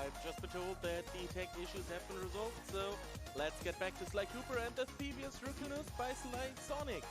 I've just been told that the tech issues have been resolved, so let's get back to Sly Cooper and the Thievus Raccoonus by Sly Sonic.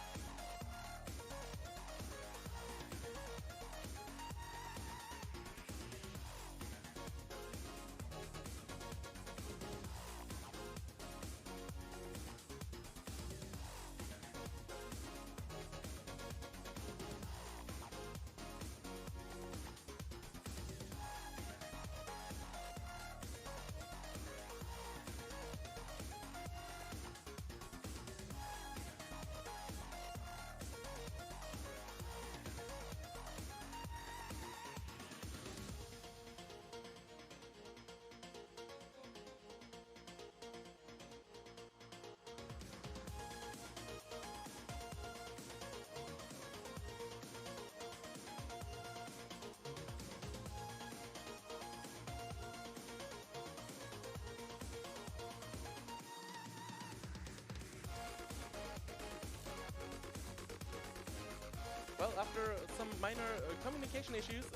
Well, after some minor communication issues,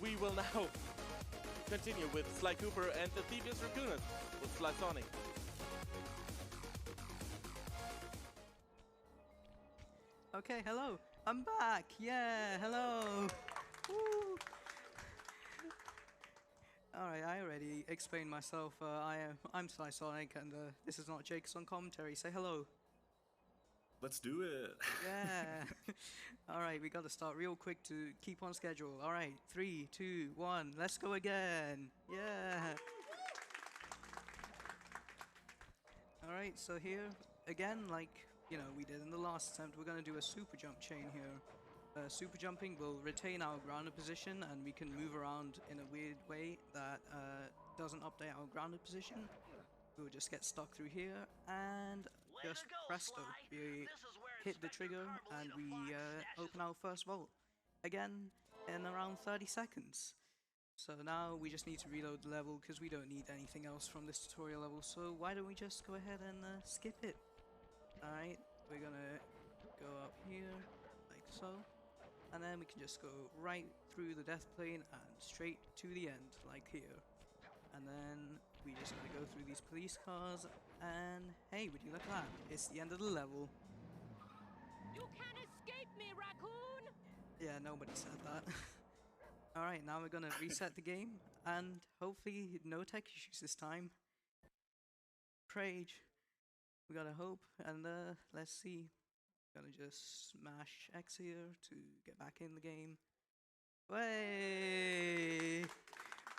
we will now continue with Sly Cooper and the Thievus Raccoonus with Sly Sonic. Okay, hello. I'm back. Yeah, hello. Woo. Alright, I already explained myself. I'm Sly Sonic, and this is not Jake's on commentary. Say hello. Let's do it. Yeah. Alright, we gotta start real quick to keep on schedule. Alright, 3, 2, 1, let's go again. Yeah. Alright, so here, again, like, you know, we did in the last attempt, we're gonna do a super jump chain here. Super jumping will retain our grounded position, and we can move around in a weird way that doesn't update our grounded position. We'll just get stuck through here, and just presto, we hit the trigger, and we open our first vault. Again, in around 30 seconds. So now we just need to reload the level, because we don't need anything else from this tutorial level, so why don't we just go ahead and skip it. Alright, we're gonna go up here, like so. And then we can just go right through the death plane and straight to the end, like here. And then we just gotta go through these police cars, and hey, would you look at that? It's the end of the level. You can't escape me, Raccoon! Yeah, nobody said that. Alright, now we're gonna reset the game, and hopefully no tech issues this time. Prage. We gotta hope, and let's see. Gonna just smash X here to get back in the game. Way!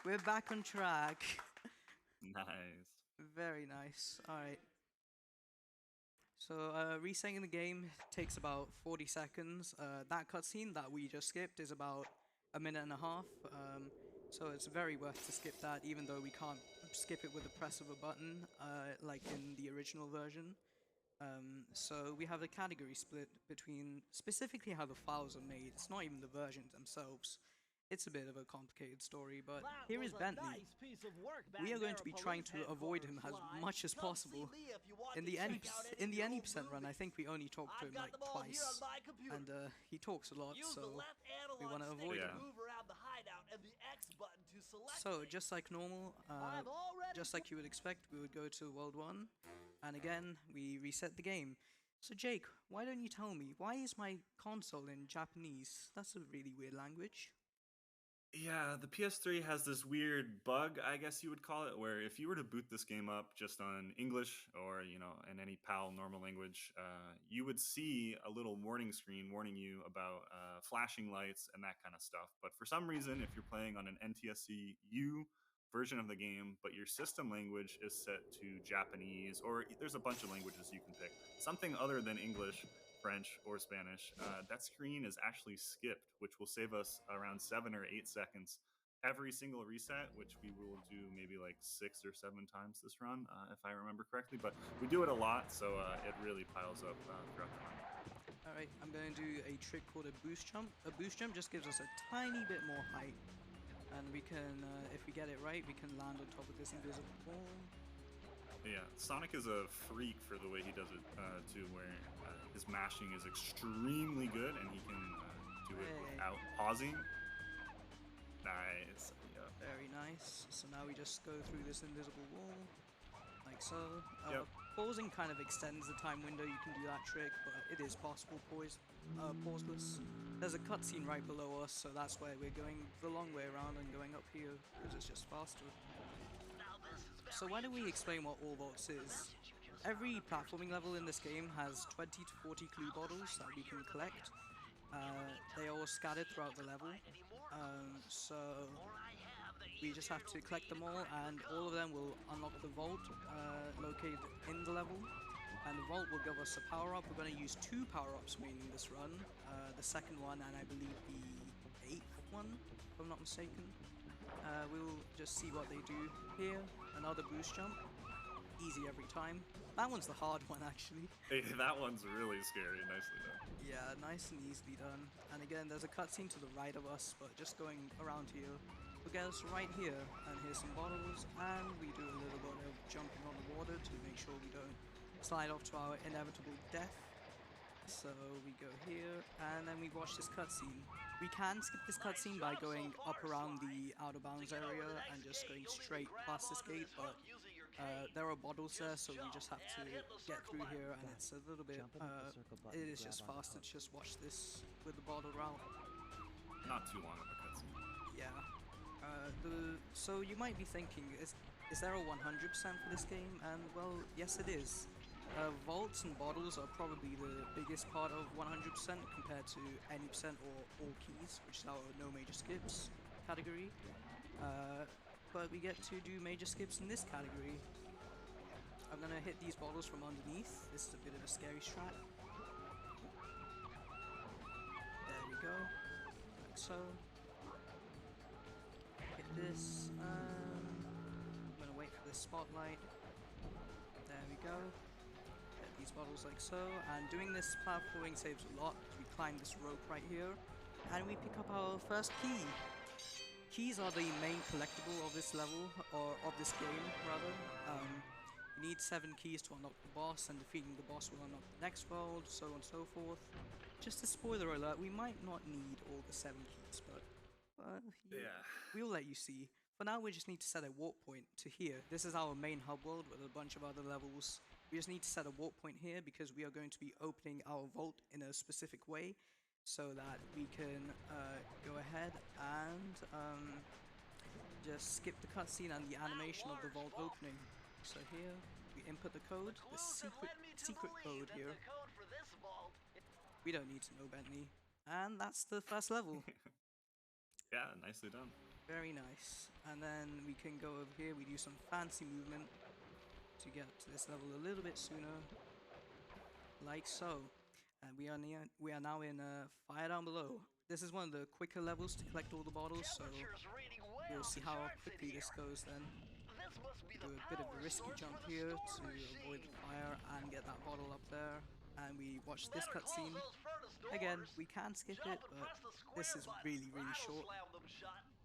We're back on track. Nice. Very nice. Alright. So, resetting the game takes about 40 seconds. That cutscene that we just skipped is about a minute and a half. So it's very worth to skip that, even though we can't skip it with the press of a button, like in the original version. So we have a category split between specifically how the files are made. It's not even the versions themselves. It's a bit of a complicated story, but here is Bentley. We are going to be trying to avoid him as much as possible. In the any percent run, I think we only talked to him like twice, and he talks a lot, so we want to avoid him. So just like normal, just like you would expect, we would go to World 1, and again we reset the game. So Jake, why don't you tell me, why is my console in Japanese? That's a really weird language. Yeah, the PS3 has this weird bug, I guess you would call it, where if you were to boot this game up just on English or, you know, in any PAL normal language, you would see a little warning screen warning you about flashing lights and that kind of stuff. But for some reason, if you're playing on an NTSC-U version of the game, but your system language is set to Japanese, or there's a bunch of languages you can pick, something other than English, French, or Spanish, that screen is actually skipped, which will save us around 7 or 8 seconds every single reset, which we will do maybe like 6 or 7 times this run, if I remember correctly. But we do it a lot, so it really piles up throughout the run. Alright, I'm going to do a trick called a boost jump. A boost jump just gives us a tiny bit more height, and we can, if we get it right, we can land on top of this invisible ball. Yeah, Sonic is a freak for the way he does it, too, where his mashing is extremely good, and he can do it without pausing. Nice. Yeah. Very nice. So now we just go through this invisible wall, like so. Yep. Pausing kind of extends the time window. You can do that trick, but it is possible pauseless. There's a cutscene right below us, so that's why we're going the long way around and going up here, because it's just faster. So why don't we explain what all vaults is? Every platforming level in this game has 20 to 40 clue bottles that we can collect. They are all scattered throughout the level, so we just have to collect them all, and all of them will unlock the vault located in the level. And the vault will give us a power-up. We're going to use 2 power-ups mainly in this run. The second one, and I believe the 8th one, if I'm not mistaken. We'll just see what they do here. Another boost jump. Easy every time. That one's the hard one, actually. Hey, that one's really scary. Nicely done. Yeah, nice and easily done. And again, there's a cutscene to the right of us, but just going around here will get us right here. And here's some bottles, and we do a little bit of jumping on the water to make sure we don't slide off to our inevitable death. So we go here, and then we watch this cutscene. We can skip this cutscene by going up around the out of bounds area and just going straight past this gate, but there are bottles there, so we just have to get through here, and it's a little bit, it is just faster to just watch this with the bottle route. Not too long of a cutscene. Yeah. So you might be thinking, is there a 100% for this game? And well, yes it is. Vaults and bottles are probably the biggest part of 100% compared to any percent or all keys, which is our no major skips category. But we get to do major skips in this category. I'm gonna hit these bottles from underneath. This is a bit of a scary strat. There we go, like so. Hit this. I'm gonna wait for this spotlight. There we go. Hit these bottles like so. And doing this platforming saves a lot because we climb this rope right here, and we pick up our first key. Keys are the main collectible of this level, or of this game, rather. You need 7 keys to unlock the boss, and defeating the boss will unlock the next world, so on and so forth. Just a spoiler alert, we might not need all the 7 keys, but Yeah. we'll let you see. For now, we just need to set a warp point to here. This is our main hub world with a bunch of other levels. We just need to set a warp point here because we are going to be opening our vault in a specific way, so that we can go ahead and just skip the cutscene and the animation of the vault opening. So here, we input the code, the secret code here. We don't need to know, Bentley. And that's the first level. Yeah, nicely done. Very nice. And then we can go over here, we do some fancy movement to get to this level a little bit sooner. Like so. And we are now in Fire Down Below. This is one of the quicker levels to collect all the bottles, so we'll see how quickly this goes then. Do a bit of a risky jump here to avoid the fire and get that bottle up there. And we watch this cutscene. Again, we can skip it, but this is really, really short.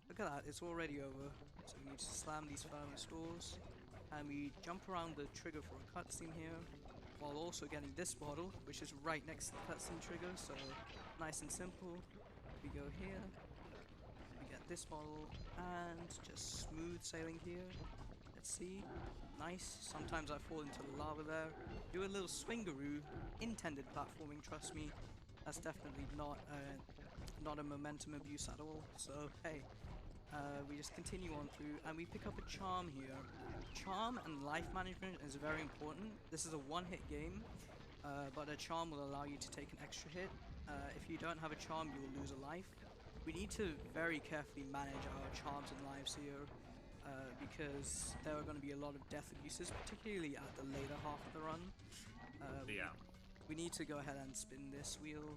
Look at that, it's already over. So we need to slam these furnace doors. And we jump around the trigger for a cutscene here, while also getting this bottle, which is right next to the cutscene trigger, so nice and simple. We go here, we get this bottle, and just smooth sailing here. Let's see, nice. Sometimes I fall into the lava there. Do a little swingaroo, intended platforming, trust me. That's definitely not a momentum abuse at all, so hey. We just continue on through, and we pick up a charm here. Charm and life management is very important. This is a one-hit game, but a charm will allow you to take an extra hit. If you don't have a charm, you will lose a life. We need to very carefully manage our charms and lives here, because there are going to be a lot of death abuses, particularly at the later half of the run. Yeah. We need to go ahead and spin this wheel,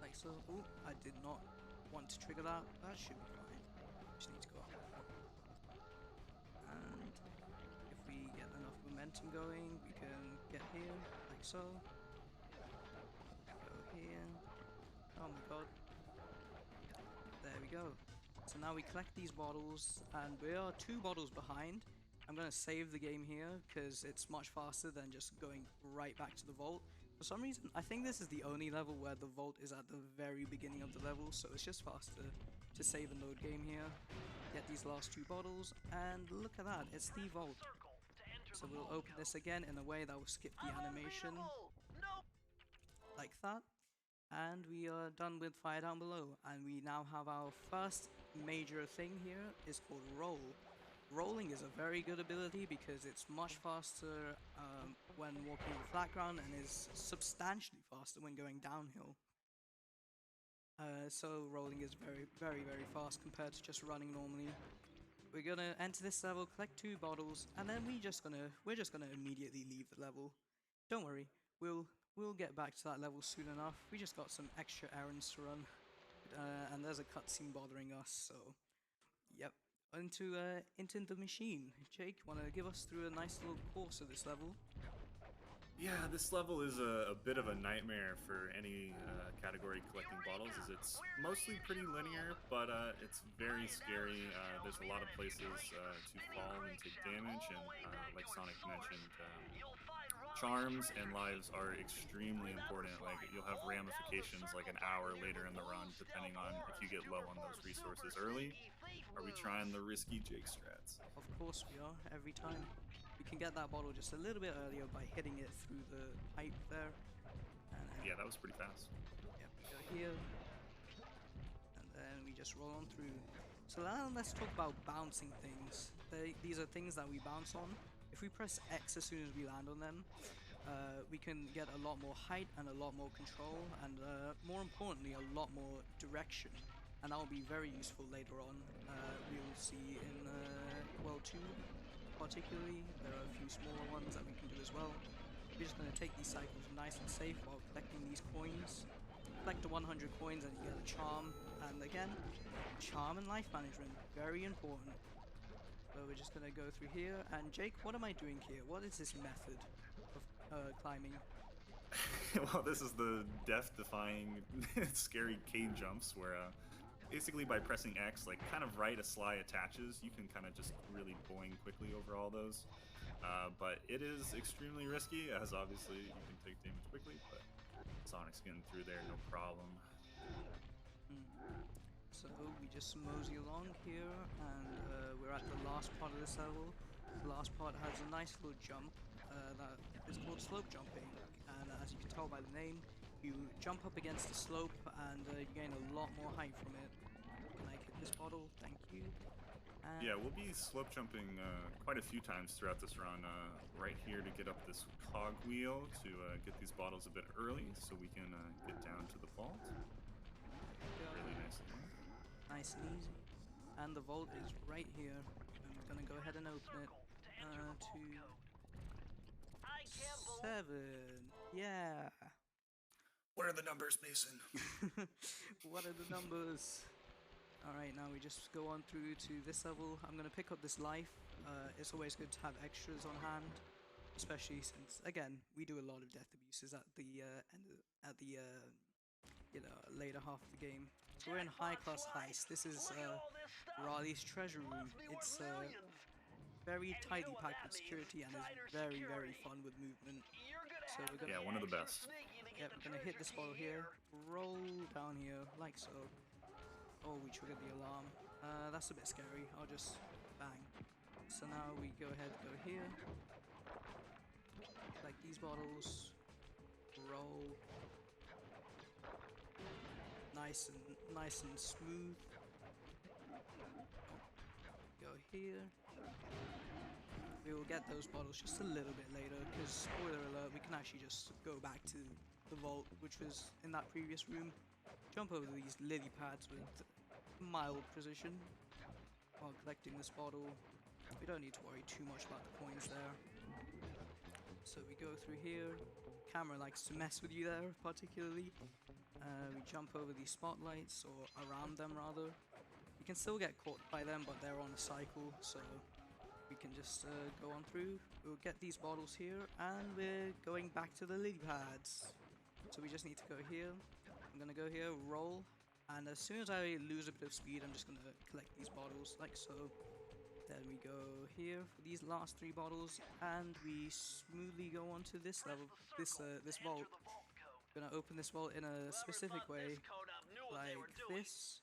like so. Oh, I did not want to trigger that. That should be fine. Just need to go up. And if we get enough momentum going, we can get here, like so. Go here. Oh my god. There we go. So now we collect these bottles, and we are 2 bottles behind. I'm going to save the game here, because it's much faster than just going right back to the vault. For some reason, I think this is the only level where the vault is at the very beginning of the level, so it's just faster to save and load game here. get these last 2 bottles, and look at that, it's the vault. So we'll open this again in a way that will skip the animation, like that. And we are done with Fire Down Below, and we now have our first major thing here, is called Roll. Rolling is a very good ability because it's much faster when walking on flat ground and is substantially faster when going downhill. So rolling is very fast compared to just running normally. We're gonna enter this level, collect 2 bottles, and then we're just gonna immediately leave the level. Don't worry, we'll get back to that level soon enough. We just got some extra errands to run, and there's a cutscene bothering us. So, yep, into the machine. Jake, wanna give us through a nice little course of this level? Yeah, this level is a bit of a nightmare for any category collecting bottles, as it's mostly pretty linear, but it's very scary. There's a lot of places to fall and take damage, and like Sonic mentioned, charms and lives are extremely important. Like, you'll have ramifications like an hour later in the run, depending on if you get low on those resources early. Are we trying the risky Jake strats? Of course we are, every time. We can get that bottle just a little bit earlier by hitting it through the pipe there. And Yeah, that was pretty fast. Yep, we go here. And then we just roll on through. So now let's talk about bouncing things. These are things that we bounce on. If we press X as soon as we land on them, we can get a lot more height and a lot more control, and more importantly, a lot more direction. And that will be very useful later on. We will see in World 2. Particularly, there are a few smaller ones that we can do as well. We're just going to take these cycles nice and safe while collecting these coins. Collect the 100 coins and you get a charm, and again, charm and life management, very important. So we're just going to go through here, and Jake, what am I doing here? What is this method of climbing? Well, this is the death-defying scary cave jumps where basically by pressing X, like kind of right as Sly attaches, you can kind of just really boing quickly over all those. But it is extremely risky, as obviously you can take damage quickly, but Sonic's getting through there, no problem. So we just mosey along here, and we're at the last part of this level. The last part has a nice little jump that is called slope jumping, and as you can tell by the name, you jump up against the slope and you gain a lot more height from it. Can I hit this bottle? Thank you. And Yeah, we'll be slope jumping quite a few times throughout this run. Right here to get up this cog wheel to get these bottles a bit early so we can get down to the vault. Really nice. Nice and easy. And the vault is right here. I'm gonna go ahead and open it. 2, 7. Yeah. What are the numbers, Mason? What are the numbers? Alright, now we just go on through to this level. I'm going to pick up this life. It's always good to have extras on hand, especially since, again, we do a lot of death abuses at the later half of the game. So we're in High Class Heist. This is Raleigh's treasure room. It's very tightly packed with security and is very fun with movement. So we're gonna, Yeah, one of the best. yeah, we're gonna hit this bottle here, roll down here like so. Oh, we triggered the alarm. That's a bit scary. I'll just bang. So now we go ahead, go here. Like these bottles. Roll. Nice and smooth. Go here. We will get those bottles just a little bit later, because spoiler alert, we can actually just go back to the vault, which was in that previous room. Jump over these lily pads with mild precision while collecting this bottle. We don't need to worry too much about the coins there. So we go through here. Camera likes to mess with you there, particularly. We jump over these spotlights, or around them rather. You can still get caught by them, but they're on a cycle, so we can just go on through. We'll get these bottles here, and we're going back to the lily pads. So we just need to go here. I'm gonna go here, roll, and as soon as I lose a bit of speed, I'm just gonna collect these bottles like so. Then we go here for these last 3 bottles, and we smoothly go on to this level, this vault. Gonna open this vault in a specific way, like this.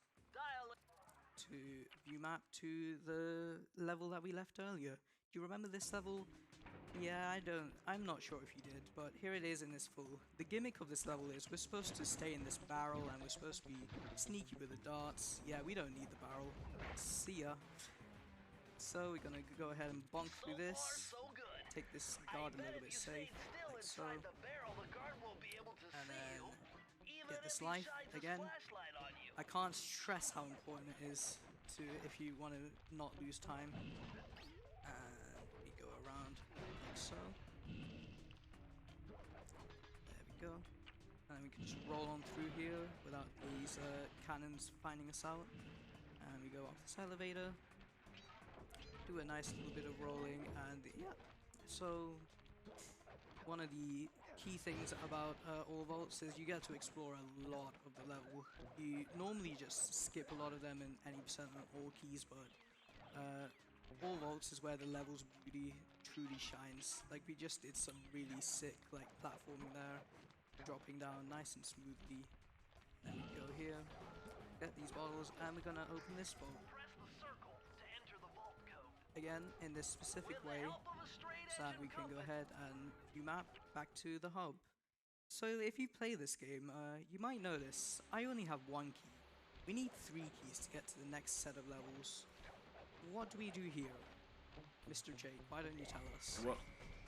to view map to the level that we left earlier. Do you remember this level? Yeah, I'm not sure if you did, but here it is in this full. The gimmick of this level is we're supposed to stay in this barrel and we're supposed to be sneaky with the darts. Yeah, we don't need the barrel. See ya. So we're gonna go ahead and bonk through this. Take this guard a little bit safe, like so. And then get this life again. I can't stress how important it is to if you want to not lose time. We go around like so. There we go. And then we can just roll on through here without these cannons finding us out. And we go off this elevator. Do a nice little bit of rolling, and yeah. So one of the key things about all vaults is you get to explore a lot of the level. You normally just skip a lot of them in any percent on all keys, but all vaults is where the level's beauty truly shines. Like we just did some really sick like platforming there, dropping down nice and smoothly. Then we go here, get these bottles, and we're gonna open this vault. Again, in this specific way, so that we can go ahead and view map back to the hub. So if you play this game, you might notice I only have one key. We need 3 keys to get to the next set of levels. What do we do here? Mr. Jake, why don't you tell us? Well,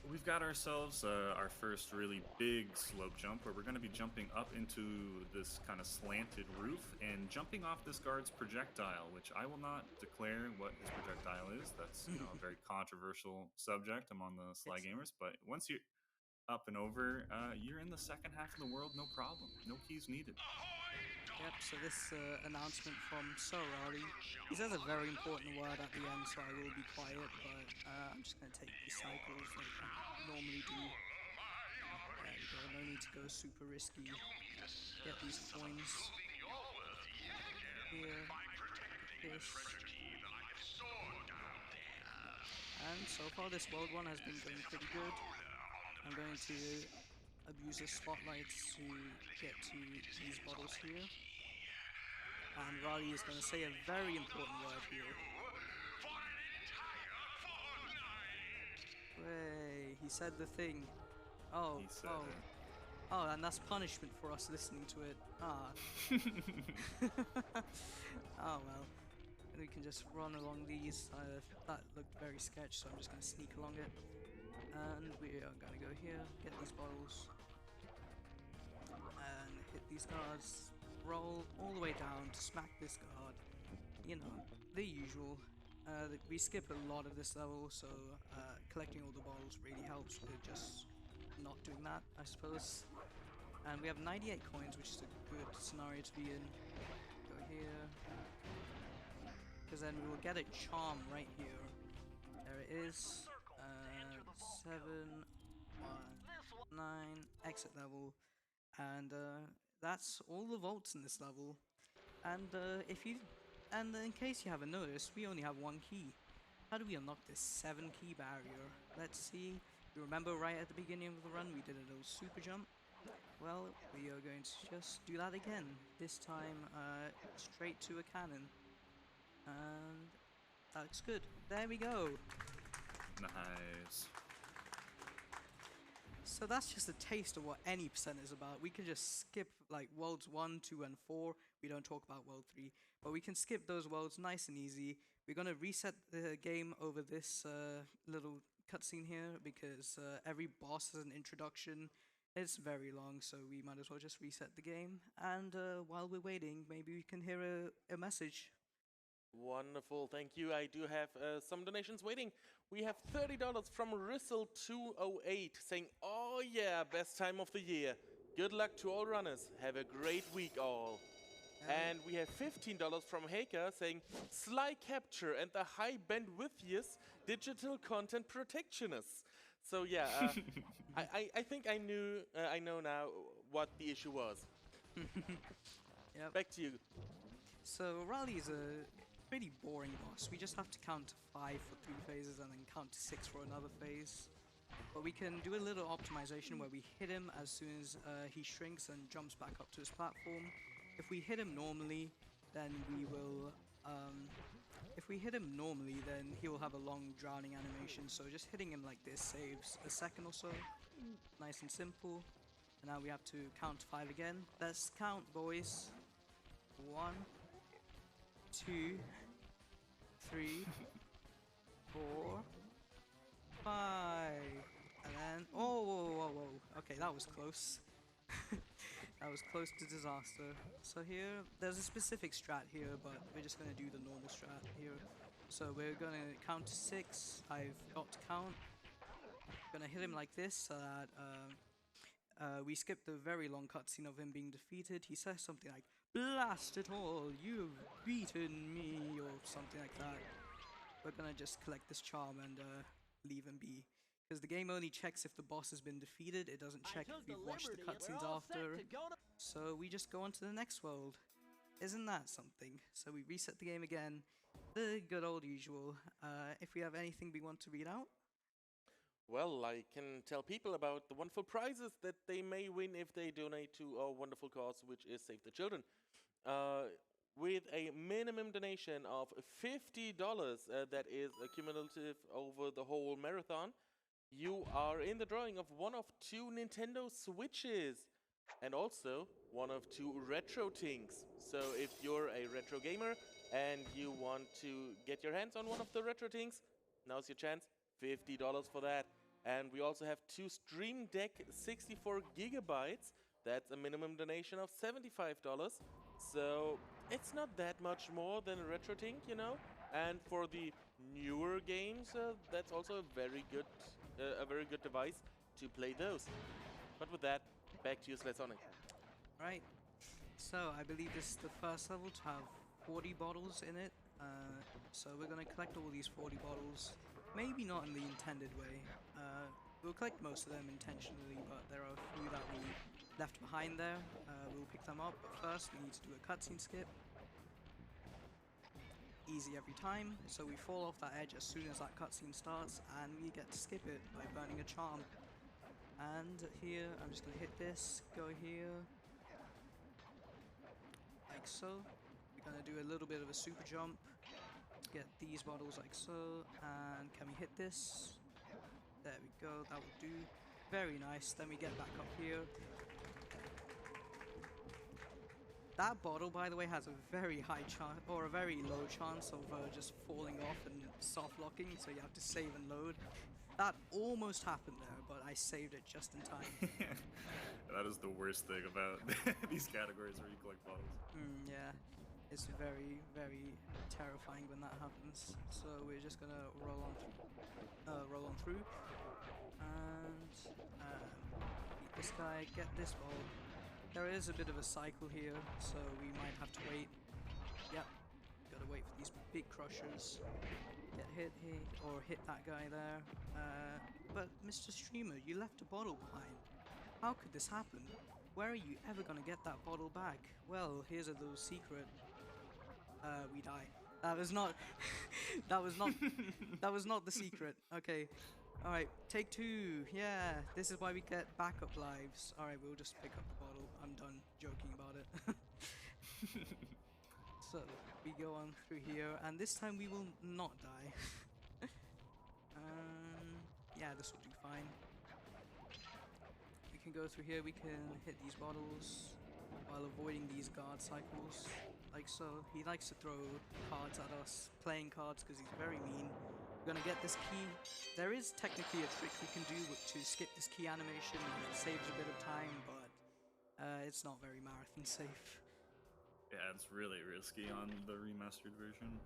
we've got ourselves our first really big slope jump where we're going to be jumping up into this kind of slanted roof and jumping off this guard's projectile, which I will not declare what his projectile is. That's a very controversial subject among the Sly gamers. But once you're up and over, you're in the second half of the world, no problem. No keys needed. Yep, so this announcement from Sorari, he says a very important word at the end, so I will be quiet, but I'm just going to take these cycles like I normally do. There we go, no need to go super risky. Get these coins. Here, this. And so far this world one has been going pretty good. I'm going to abuse the spotlights to get to these bottles here. And Raleigh is going to say a very important word here. Hey, he said the thing. Oh, He said oh. it. Oh, and that's punishment for us listening to it. Ah. Oh well. We can just run along these. That looked very sketch, so I'm just going to sneak along it. And we are going to go here, get these bottles. And hit these guards. Roll all the way down to smack this guard. You know, the usual. We skip a lot of this level, so collecting all the bottles really helps with just not doing that, I suppose. And we have 98 coins, which is a good scenario to be in. Go here. Because then we will get a charm right here. There it is. 7, 1, 9, exit level. And that's all the vaults in this level. And in case you haven't noticed, we only have 1 key. How do we unlock this 7 key barrier? Let's see. You remember right at the beginning of the run we did a little super jump? Well, we are going to just do that again. This time straight to a cannon. And that looks good. There we go. Nice. So that's just a taste of what any percent is about. We can just skip like worlds 1, 2, and 4. We don't talk about world 3, but we can skip those worlds nice and easy. We're gonna reset the game over this little cutscene here because every boss has an introduction. It's very long, so we might as well just reset the game. And while we're waiting, maybe we can hear a message. Wonderful, thank you. I do have some donations waiting. We have $30 from Rissel208 saying, "Oh yeah, best time of the year. Good luck to all runners. Have a great week all." And we have $15 from Haker saying, "Sly capture and the high bandwidthiest digital content protectionists." So yeah, I think I know now what the issue was. Yep. Back to you. So Raleigh is a pretty boring boss. We just have to count to 5 for 3 phases and then count to 6 for another phase. But we can do a little optimization where we hit him as soon as he shrinks and jumps back up to his platform. If we hit him normally, then we will If we hit him normally, then he will have a long drowning animation, so just hitting him like this saves a second or so. Nice and simple. And now we have to count to 5 again. Let's count, boys. 1, 2, 3, 4, 5. And then, oh, whoa. Okay, that was close. That was close to disaster. So here, there's a specific strat here, but we're just gonna do the normal strat here. So we're gonna count to 6. I've got to count. Gonna hit him like this so that we skip the very long cutscene of him being defeated. He says something like, "Blast it all, you've beaten me," or something like that. We're gonna just collect this charm and leave him be. Because the game only checks if the boss has been defeated, it doesn't check if we've watched the cutscenes after. So we just go on to the next world. Isn't that something? So we reset the game again, the good old usual. If we have anything we want to read out? Well, I can tell people about the wonderful prizes that they may win if they donate to our wonderful cause, which is Save the Children. With a minimum donation of $50 that is cumulative over the whole marathon, you are in the drawing of one of 2 Nintendo Switches and also one of 2 retro things. So if you're a retro gamer and you want to get your hands on one of the retro things, now's your chance. $50 for that. And we also have 2 Stream Deck 64 gigabytes. That's a minimum donation of $75. So it's not that much more than a retro thing, you know. And for the newer games, that's also a very good device to play those. But with that, back to you, Sonic. Right. So I believe this is the first level to have 40 bottles in it. So we're gonna collect all these 40 bottles. Maybe not in the intended way. We'll collect most of them intentionally, but there are a few that we left behind there. We'll pick them up, but first we need to do a cutscene skip. Easy every time, so we fall off that edge as soon as that cutscene starts, and we get to skip it by burning a charm. And here, I'm just gonna hit this, go here, like so. We're gonna do a little bit of a super jump, get these bottles like so, and can we hit this? There we go, that will do. Very nice, then we get back up here. That bottle, by the way, has a very high chance, or a very low chance of just falling off and soft locking, so you have to save and load. That almost happened there, but I saved it just in time. That is the worst thing about these categories where you collect bottles. Yeah, it's very, very terrifying when that happens. So we're just gonna roll on through, and beat this guy, get this ball. There is a bit of a cycle here, so we might have to wait. Yep, gotta wait for these big crushers. Get hit here, or hit that guy there. But Mr. Streamer, you left a bottle behind. How could this happen? Where are you ever gonna get that bottle back? Well, here's a little secret. We die. That was not that was not the secret. Okay. Alright, take 2. Yeah, this is why we get backup lives. Alright, we'll just pick up the bottle. I'm done joking about it. So, we go on through here, and this time we will not die. Yeah, this will do fine. We can go through here, we can hit these bottles while avoiding these guard cycles. Like so. He likes to throw cards at us, playing cards, because he's very mean. We're gonna get this key. There is technically a trick we can do to skip this key animation, and it saves a bit of time, but it's not very marathon safe. Yeah, it's really risky on the remastered version.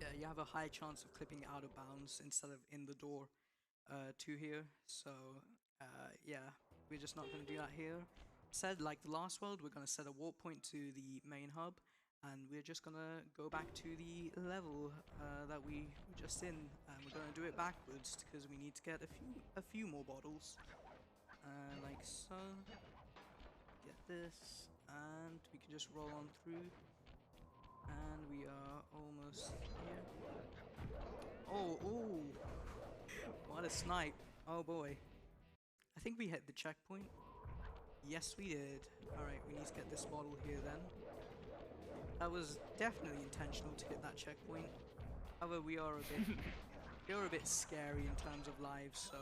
Yeah, you have a high chance of clipping out of bounds instead of in the door to here. So yeah, we're just not gonna do that here. Said like the last world, we're gonna set a warp point to the main hub. And we're just gonna go back to the level that we were just in, and we're gonna do it backwards because we need to get a few more bottles, like so. Get this, and we can just roll on through, and we are almost here. Oh, what a snipe! Oh boy, I think we hit the checkpoint. Yes, we did. All right, we need to get this bottle here then. That was definitely intentional to hit that checkpoint. However, we are a bit scary in terms of lives, so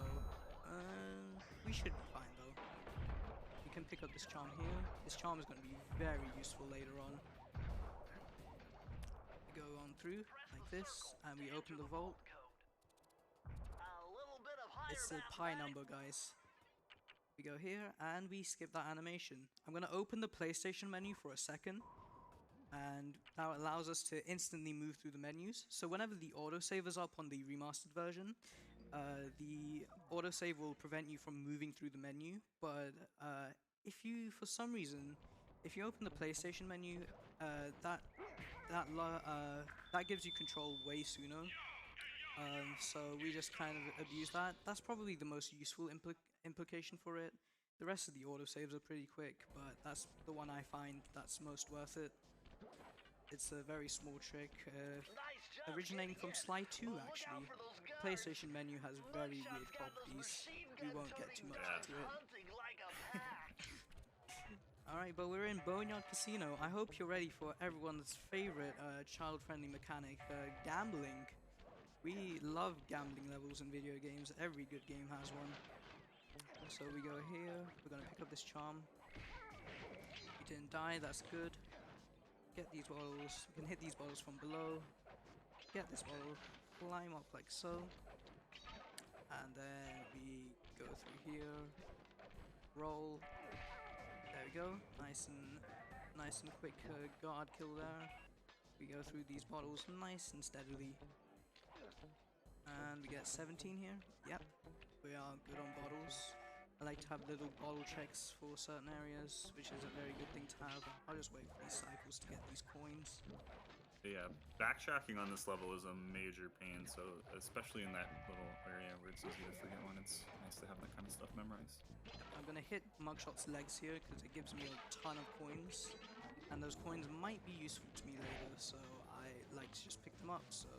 we should be fine though. We can pick up this charm here. This charm is going to be very useful later on. We go on through like this, and we open the vault. It's a pi number, guys. We go here, and we skip that animation. I'm going to open the PlayStation menu for a second, and that allows us to instantly move through the menus. So whenever the autosave is up on the remastered version, the autosave will prevent you from moving through the menu, but if you, for some reason, if you open the PlayStation menu, that gives you control way sooner. So we just kind of abuse that. That's probably the most useful implication for it. The rest of the autosaves are pretty quick, but that's the one I find that's most worth it. It's a very small trick, originating from Sly 2 actually. PlayStation menu has very weird properties. We won't get too much into it. Alright, but we're in Boneyard Casino. I hope you're ready for everyone's favorite child-friendly mechanic, gambling. We love gambling levels in video games. Every good game has one. So we go here. We're gonna pick up this charm. We didn't die, that's good. Get these bottles. We can hit these bottles from below. Get this bottle. Climb up like so. And then we go through here. Roll. There we go. Nice and quick guard kill there. We go through these bottles nice and steadily. And we get 17 here. Yep, we are good on bottles. I like to have little bottle checks for certain areas, which is a very good thing to have. I'll just wait for these cycles to get these coins. Yeah, backtracking on this level is a major pain, so especially in that little area where it's easy to forget one, it's nice to have that kind of stuff memorized. I'm gonna hit Mugshot's legs here because it gives me a ton of coins, and those coins might be useful to me later, so I like to just pick them up. So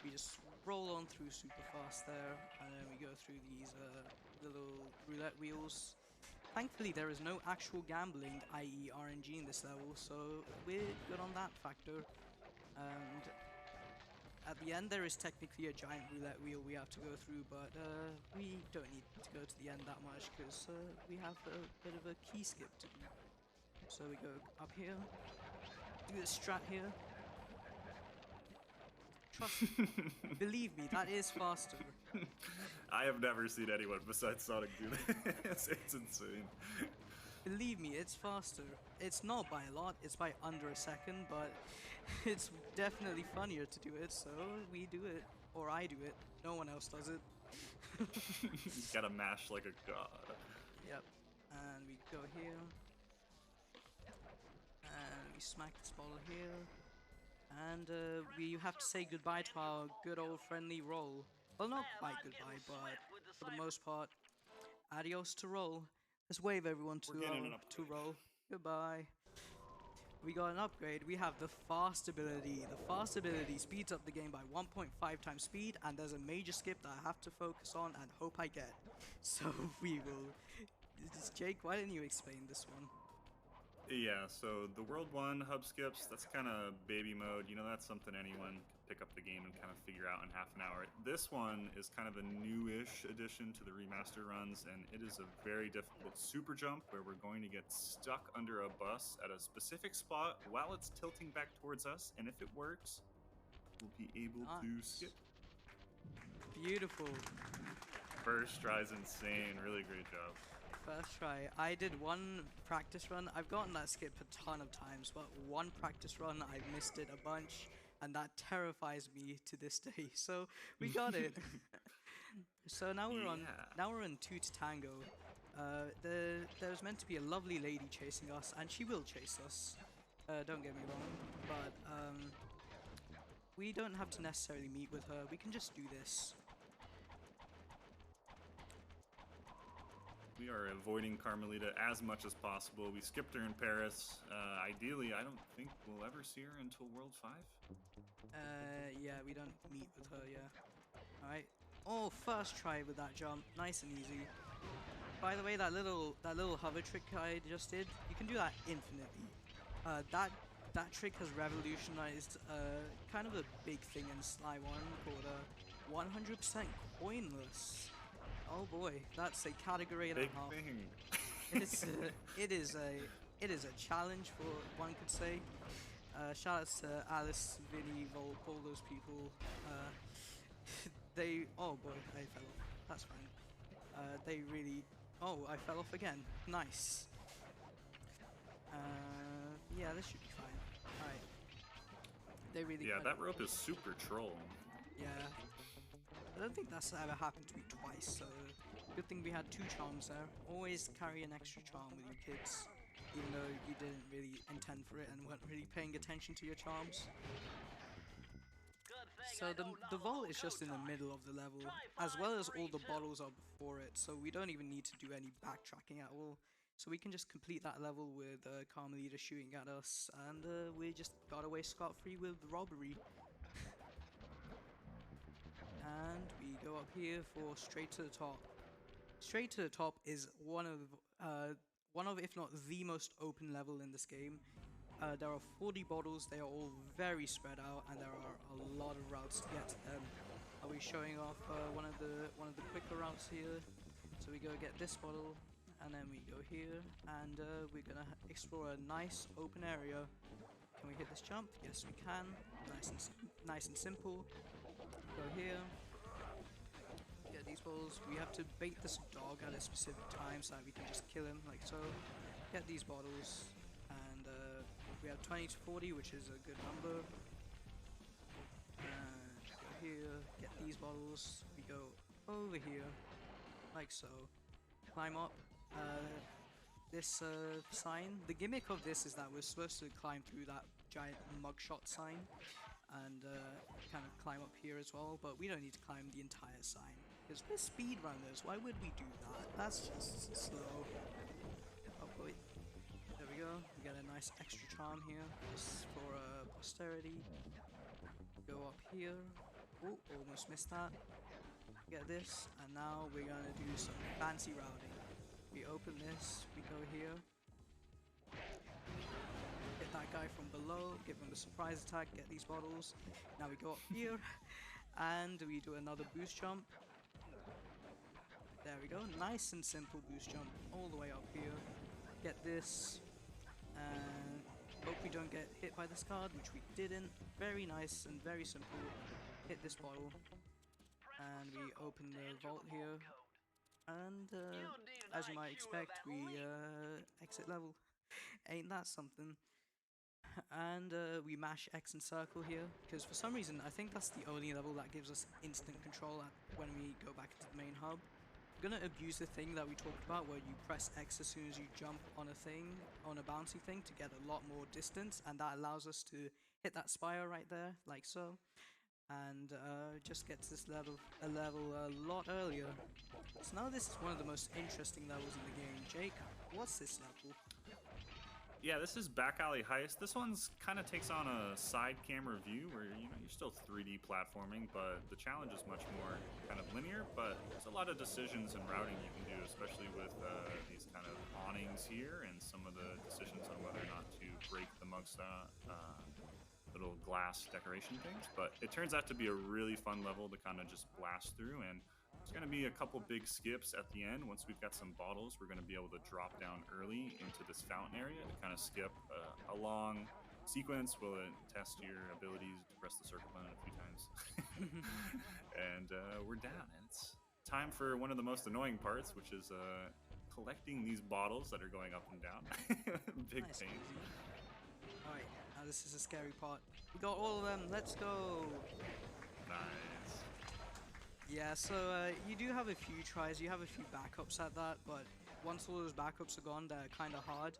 we just roll on through super fast there, and then we go through these little roulette wheels. Thankfully there is no actual gambling, i.e. RNG in this level, so we're good on that factor. And at the end there is technically a giant roulette wheel we have to go through, but we don't need to go to the end that much because we have a bit of a key skip to do. So we go up here, do the strat here. Trust me, believe me, that is faster. I have never seen anyone besides Sonic do that. It's insane. Believe me, it's faster. It's not by a lot, it's by under a second, but it's definitely funnier to do it, so we do it. Or I do it. No one else does it. You gotta mash like a god. Yep. And we go here. And we smack this bottle here. And we have to say goodbye to our good old friendly roll. Well, not quite goodbye, but for the most part, adios to roll. Let's wave everyone to roll. Goodbye. We got an upgrade. We have the fast ability. The fast ability speeds up the game by 1.5 times speed, and there's a major skip that I have to focus on and hope I get. So we will. Jake, why didn't you explain this one? Yeah, so the World 1 hub skips, that's kind of baby mode. You know, that's something anyone can pick up the game and kind of figure out in half an hour. This one is kind of a newish addition to the remaster runs, and it is a very difficult super jump where we're going to get stuck under a bus at a specific spot while it's tilting back towards us, and if it works, we'll be able to skip. Beautiful. First try's insane. Really great job. First try. I did one practice run. I've gotten that skip a ton of times, but one practice run I missed it a bunch, and that terrifies me to this day. So we got it. So now we're on. Now we're in 2 to tango. There's meant to be a lovely lady chasing us, and she will chase us. Don't get me wrong, but we don't have to necessarily meet with her. We can just do this. We are avoiding Carmelita as much as possible. We skipped her in Paris. Ideally, I don't think we'll ever see her until World 5. Yeah, we don't meet with her, yeah. Alright. Oh, first try with that jump. Nice and easy. By the way, that little hover trick I just did, you can do that infinitely. that trick has revolutionized kind of a big thing in Sly 1 called 100% coinless. Oh boy, that's a category and a Big half. thing. It is a challenge, for one could say. Shout outs to Alice, Vinny, Volk, all those people. Oh boy, I fell off. That's fine. They really. Oh, I fell off again. Nice. Yeah, this should be fine. Alright. They really. Yeah, that rope is super troll. Yeah. I don't think that's ever happened to me twice, so good thing we had 2 charms there. Always carry an extra charm with you kids, even though you didn't really intend for it and weren't really paying attention to your charms. So the vault is just in the middle of the level, as well as all the bottles are before it, so we don't even need to do any backtracking at all. So we can just complete that level with Carmelita shooting at us, and we just got away scot-free with robbery. And we go up here for straight to the top. Straight to the top is one of, if not the most open level in this game. There are 40 bottles, they are all very spread out, and there are a lot of routes to get to them. I'll be showing off one of the quicker routes here. So we go get this bottle, and then we go here, and we're gonna explore a nice open area. Can we hit this jump? Yes, we can. Nice and simple. Go here. Get these bottles. We have to bait this dog at a specific time so that we can just kill him, like so. Get these bottles, and we have 20 to 40, which is a good number. Go here. Get these bottles. We go over here, like so. Climb up. This sign. The gimmick of this is that we're supposed to climb through that giant mugshot sign and kind of climb up here as well, but we don't need to climb the entire sign because we're speedrunners. Why would we do that? That's just slow. Oh boy. There we go. We get a nice extra charm here just for posterity. Go up here. Oh, almost missed that. Get this, and now we're gonna do some fancy routing. We open this, we go here, hit that guy from below, give him a surprise attack, get these bottles. Now we go up here, and we do another boost jump. There we go, nice and simple boost jump all the way up here. Get this, and hope we don't get hit by this card, which we didn't. Very nice and very simple. Hit this bottle, and we open the vault here. And as you might expect, we exit level. Ain't that something? And we mash X and circle here, because for some reason I think that's the only level that gives us instant control when we go back into the main hub. We're gonna abuse the thing that we talked about, where you press X as soon as you jump on a thing, on a bouncy thing, to get a lot more distance, and that allows us to hit that spire right there, like so. And just gets this level a lot earlier. So now this is one of the most interesting levels in the game. Jake, what's this level? Yeah, this is Back Alley Heist. This one's kind of takes on a side camera view where you're still 3D platforming, but the challenge is much more kind of linear. But there's a lot of decisions and routing you can do, especially with these kind of awnings here and some of the decisions on whether or not to break the mugshot. Little glass decoration things, but it turns out to be a really fun level to kind of just blast through, and there's going to be a couple big skips at the end. Once we've got some bottles, we're going to be able to drop down early into this fountain area to kind of skip a long sequence. Will it test your abilities to press the circle button a few times? And we're down, and it's time for one of the most annoying parts, which is collecting these bottles that are going up and down. Big Nice. pain. Alright, now this is a scary part. We got all of them, let's go! Nice. Yeah, so you do have a few tries, you have a few backups at that, but once all those backups are gone, they're kind of hard.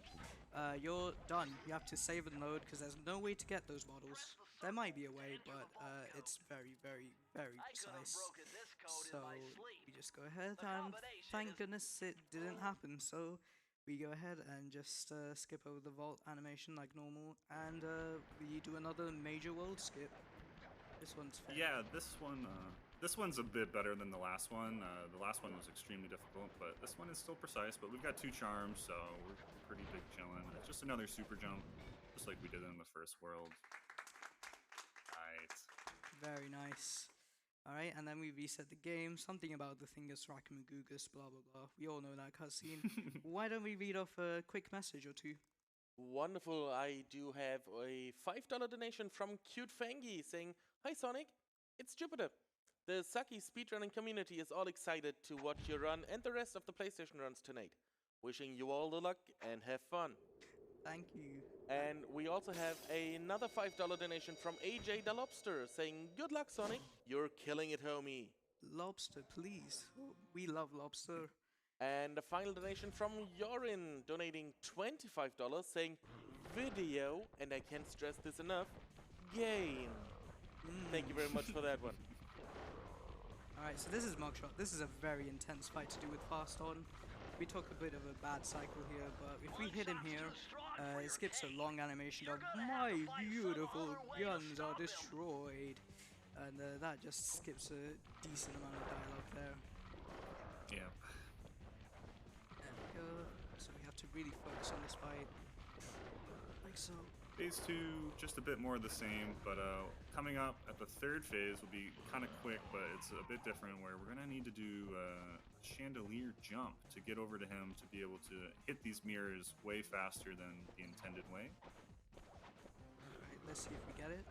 You're done. You have to save and load because there's no way to get those bottles. There might be a way, but it's very, very, very precise. So we just go ahead, and thank goodness it didn't happen. So we go ahead and just skip over the vault animation like normal, and we do another major world skip. This one's fair. Yeah, this one's a bit better than the last one. The last one was extremely difficult, but this one is still precise. But we've got 2 charms, so we're pretty big chillin'. It's just another super jump. just like we did in the first world. Right. Very nice. Alright, and then we reset the game. Something about the Thingus Raccoonus, blah blah blah. We all know that cutscene. Why don't we read off a quick message or two? Wonderful. I do have a $5 donation from Cute Fangy saying, "Hi Sonic, it's Jupiter. The Saki speedrunning community is all excited to watch you run and the rest of the PlayStation runs tonight. Wishing you all the luck and have fun." Thank you. And we also have another $5 donation from AJ the Lobster saying, "Good luck, Sonic. You're killing it, homie." Lobster, please. We love lobster. And a final donation from Yorin donating $25 saying, "Video," and I can't stress this enough, "game." Thank you very much for that one. Alright, so this is Mugshot. This is a very intense fight to do with fast on. We took a bit of a bad cycle here, but if we hit him here, it skips a long animation of "my beautiful guns are destroyed," and that just skips a decent amount of dialogue there. Yeah. There we go. So we have to really focus on this fight, like so. Phase 2, just a bit more of the same, but coming up at the third phase will be kind of quick, but it's a bit different where we're going to need to do a chandelier jump to get over to him to be able to hit these mirrors way faster than the intended way. Alright, let's see if we get it.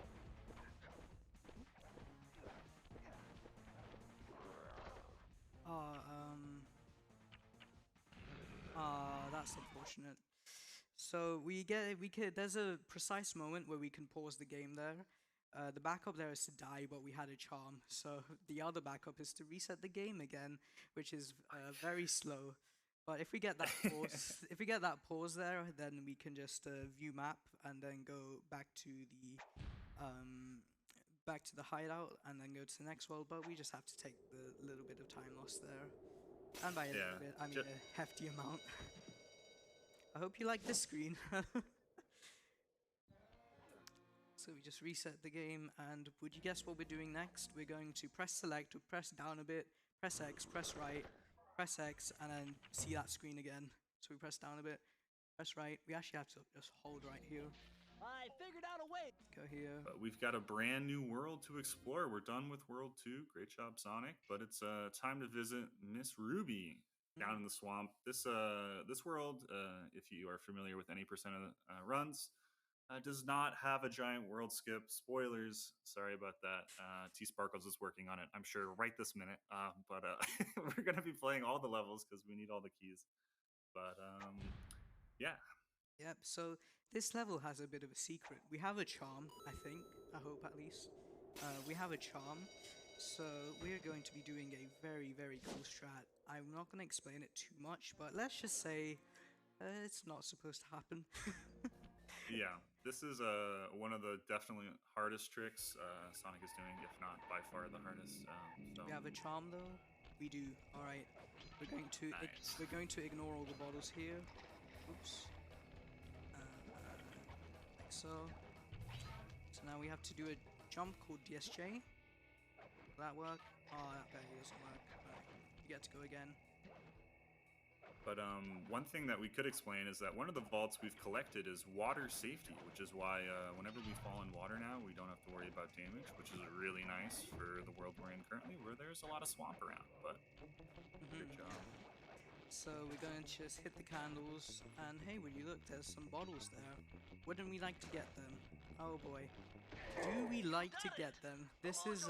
That's unfortunate. So there's a precise moment where we can pause the game there. The backup there is to die, but we had a charm. So the other backup is to reset the game again, which is very slow. But if we get that pause, there, then we can just view map and then go back to the hideout and then go to the next world. But we just have to take the little bit of time lost there, and by a little bit, I mean a hefty amount. I hope you like this screen. So we just reset the game, and would you guess what we're doing next? We're going to press select, or press down a bit, press X, press right, press X, and then see that screen again. So we press down a bit, press right. We actually have to just hold right here. I figured out a way. Go here. But we've got a brand new world to explore. We're done with World 2. Great job, Sonic. But it's time to visit Miss Ruby down in the swamp. This world, if you are familiar with any percent of runs, does not have a giant world skip. Spoilers. Sorry about that. T Sparkles is working on it, I'm sure, right this minute. But we're going to be playing all the levels because we need all the keys. But yeah. Yep, so this level has a bit of a secret. We have a charm, I think. I hope, at least. We have a charm. So we're going to be doing a very, very cool strat. I'm not going to explain it too much, but let's just say it's not supposed to happen. Yeah, this is one of the definitely hardest tricks Sonic is doing, if not by far the hardest. So. We have a charm though. We do. All right. We're going to ignore all the bottles here. Oops. Like so. So now we have to do a jump called DSJ. Will that work? Oh, that barely doesn't work. Right. You get to go again. But one thing that we could explain is that one of the vaults we've collected is water safety, which is why whenever we fall in water now, we don't have to worry about damage, which is really nice for the world we're in currently, where there's a lot of swamp around. But good job. So we're going to just hit the candles, and hey, would you look, there's some bottles there. Wouldn't we like to get them? Oh boy. Do we like to get them? This is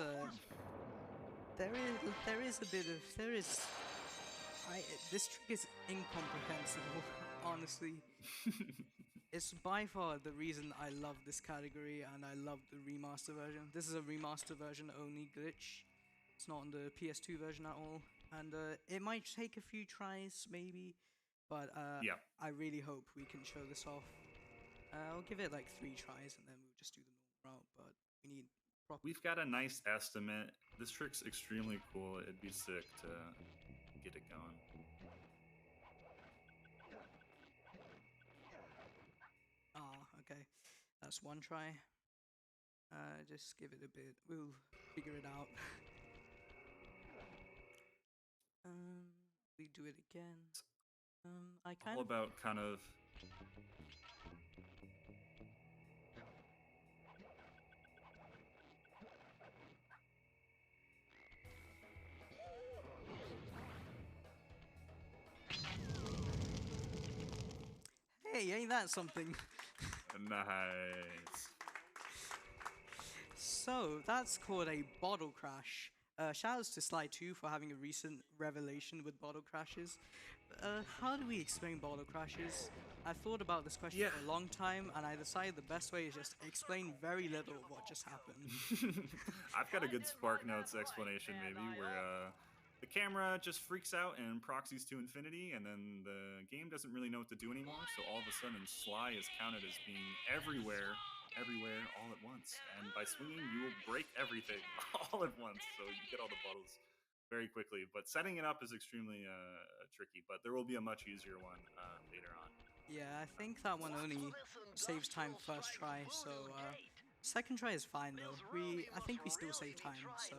this trick is incomprehensible, honestly. It's by far the reason I love this category and I love the remaster version. This is a remaster version only glitch. It's not on the PS2 version at all. And it might take a few tries, maybe. But yeah. I really hope we can show this off. I'll give it like 3 tries and then we'll just do the normal route. But we need proper... We've got a nice estimate. This trick's extremely cool. It'd be sick to get it going. Okay. That's 1 try. Just give it a bit. We'll figure it out. We do it again. I kind all about kind of Hey, ain't that something? Nice. So that's called a bottle crash. Shoutouts to Sly2 for having a recent revelation with bottle crashes. How do we explain bottle crashes? I thought about this question Yeah. for a long time, and I decided the best way is just explain very little of what just happened. I've got a good Spark Notes explanation, maybe, where the camera just freaks out and proxies to infinity, and then the game doesn't really know what to do anymore. So all of a sudden, Sly is counted as being everywhere, all at once. And by swinging, you will break everything all at once. So you get all the bottles very quickly. But setting it up is extremely tricky. But there will be a much easier one later on. Yeah, I think that one only saves time first try, so second try is fine though. I think we still save time, so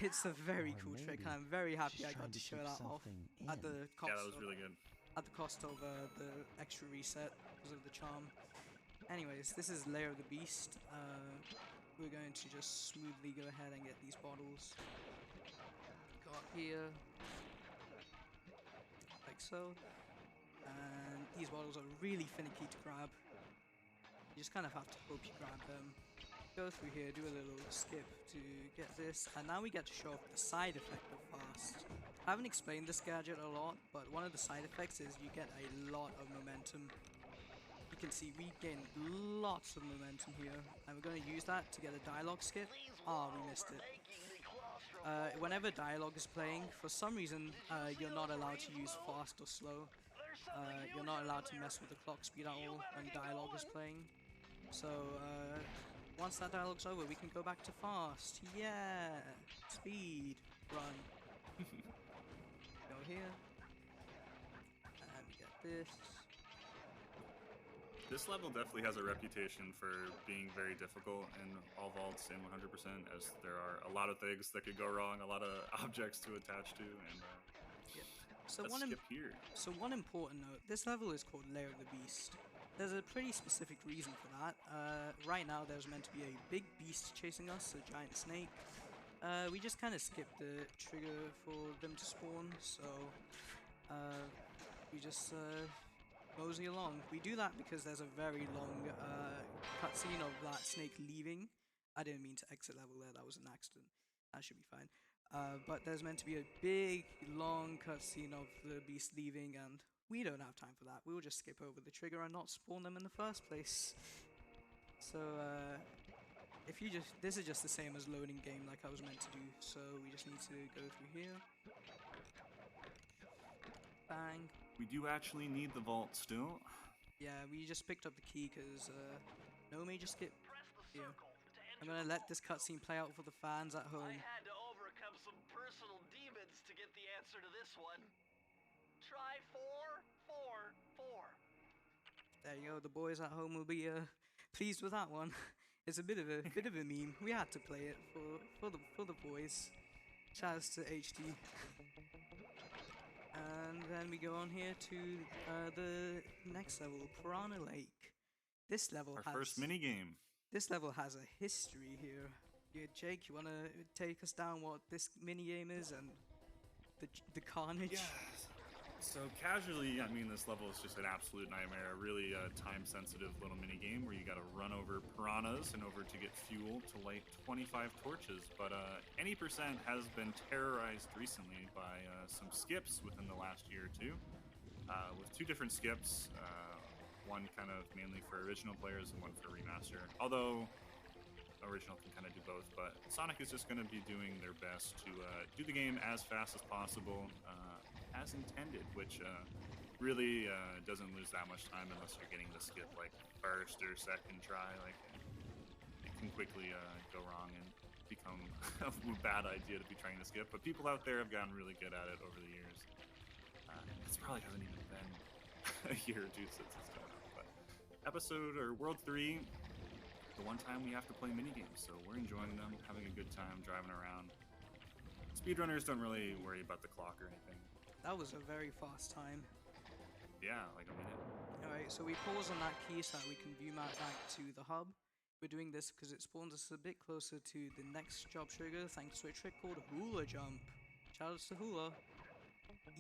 it's a very cool trick, and I'm very happy I got to show that off at the cost. Yeah, that was really good. At the cost of the extra reset because of the charm. Anyways, this is Lair of the Beast. We're going to just smoothly go ahead and get these bottles. Go up here, like so. And these bottles are really finicky to grab. You just kind of have to hope you grab them. Go through here, do a little skip to get this, and now we get to show off the side effect of fast. I haven't explained this gadget a lot, but one of the side effects is you get a lot of momentum. You can see we gain lots of momentum here, and we're going to use that to get a dialogue skip. Ah, we missed it. Whenever dialogue is playing, for some reason, you're not allowed to use fast or slow. You're not allowed to mess with the clock speed at all when dialogue is playing. So once that dialogue's over, we can go back to fast. Yeah, speed run. Go here, and we get this. This level definitely has a reputation for being very difficult in all vaults in 100%, as there are a lot of things that could go wrong, a lot of objects to attach to, and So let's skip here. So one important note, this level is called Lair of the Beast. There's a pretty specific reason for that. Right now there's meant to be a big beast chasing us, a giant snake. We just kind of skipped the trigger for them to spawn, so we just mosey along. We do that because there's a very long cutscene of that snake leaving. I didn't mean to exit level there, that was an accident. That should be fine. But there's meant to be a big, long cutscene of the beast leaving, and we don't have time for that. We'll just skip over the trigger and not spawn them in the first place. So, this is just the same as loading game like I was meant to do, so we just need to go through here. Bang. We do actually need the vault still. Yeah, we just picked up the key because no major skip here. I'm gonna let this cutscene play out for the fans at home. I had to overcome some personal demons to get the answer to this one. Try 4, 4, 4. There you go. The boys at home will be pleased with that one. It's a bit of a meme. We had to play it for the boys. Shouts to HD. And then we go on here to the next level, Piranha Lake. This level Our first mini game. This level has a history here. Yeah, Jake, you wanna take us down what this mini game is and the carnage? Yeah. So casually, I mean, this level is just an absolute nightmare. A really time-sensitive little mini game where you got to run over piranhas in order to get fuel to light 25 torches. But any percent has been terrorized recently by some skips within the last year or two, with 2 different skips. One kind of mainly for original players and one for remaster. Although original can kind of do both, but Sonic is just going to be doing their best to do the game as fast as possible, as intended, which really doesn't lose that much time unless you're getting the skip like first or second try. Like it can quickly go wrong and become a bad idea to be trying to skip. But people out there have gotten really good at it over the years. It probably hasn't even been a year or 2 since it's come out. But episode or World 3, the one time we have to play minigames, so we're enjoying them, having a good time driving around. Speedrunners don't really worry about the clock or anything. That was a very fast time. Yeah, like a minute. Alright, so we pause on that key so that we can view map back to the hub. We're doing this because it spawns us a bit closer to the next job trigger thanks to a trick called Hula Jump. Shoutouts to Hula.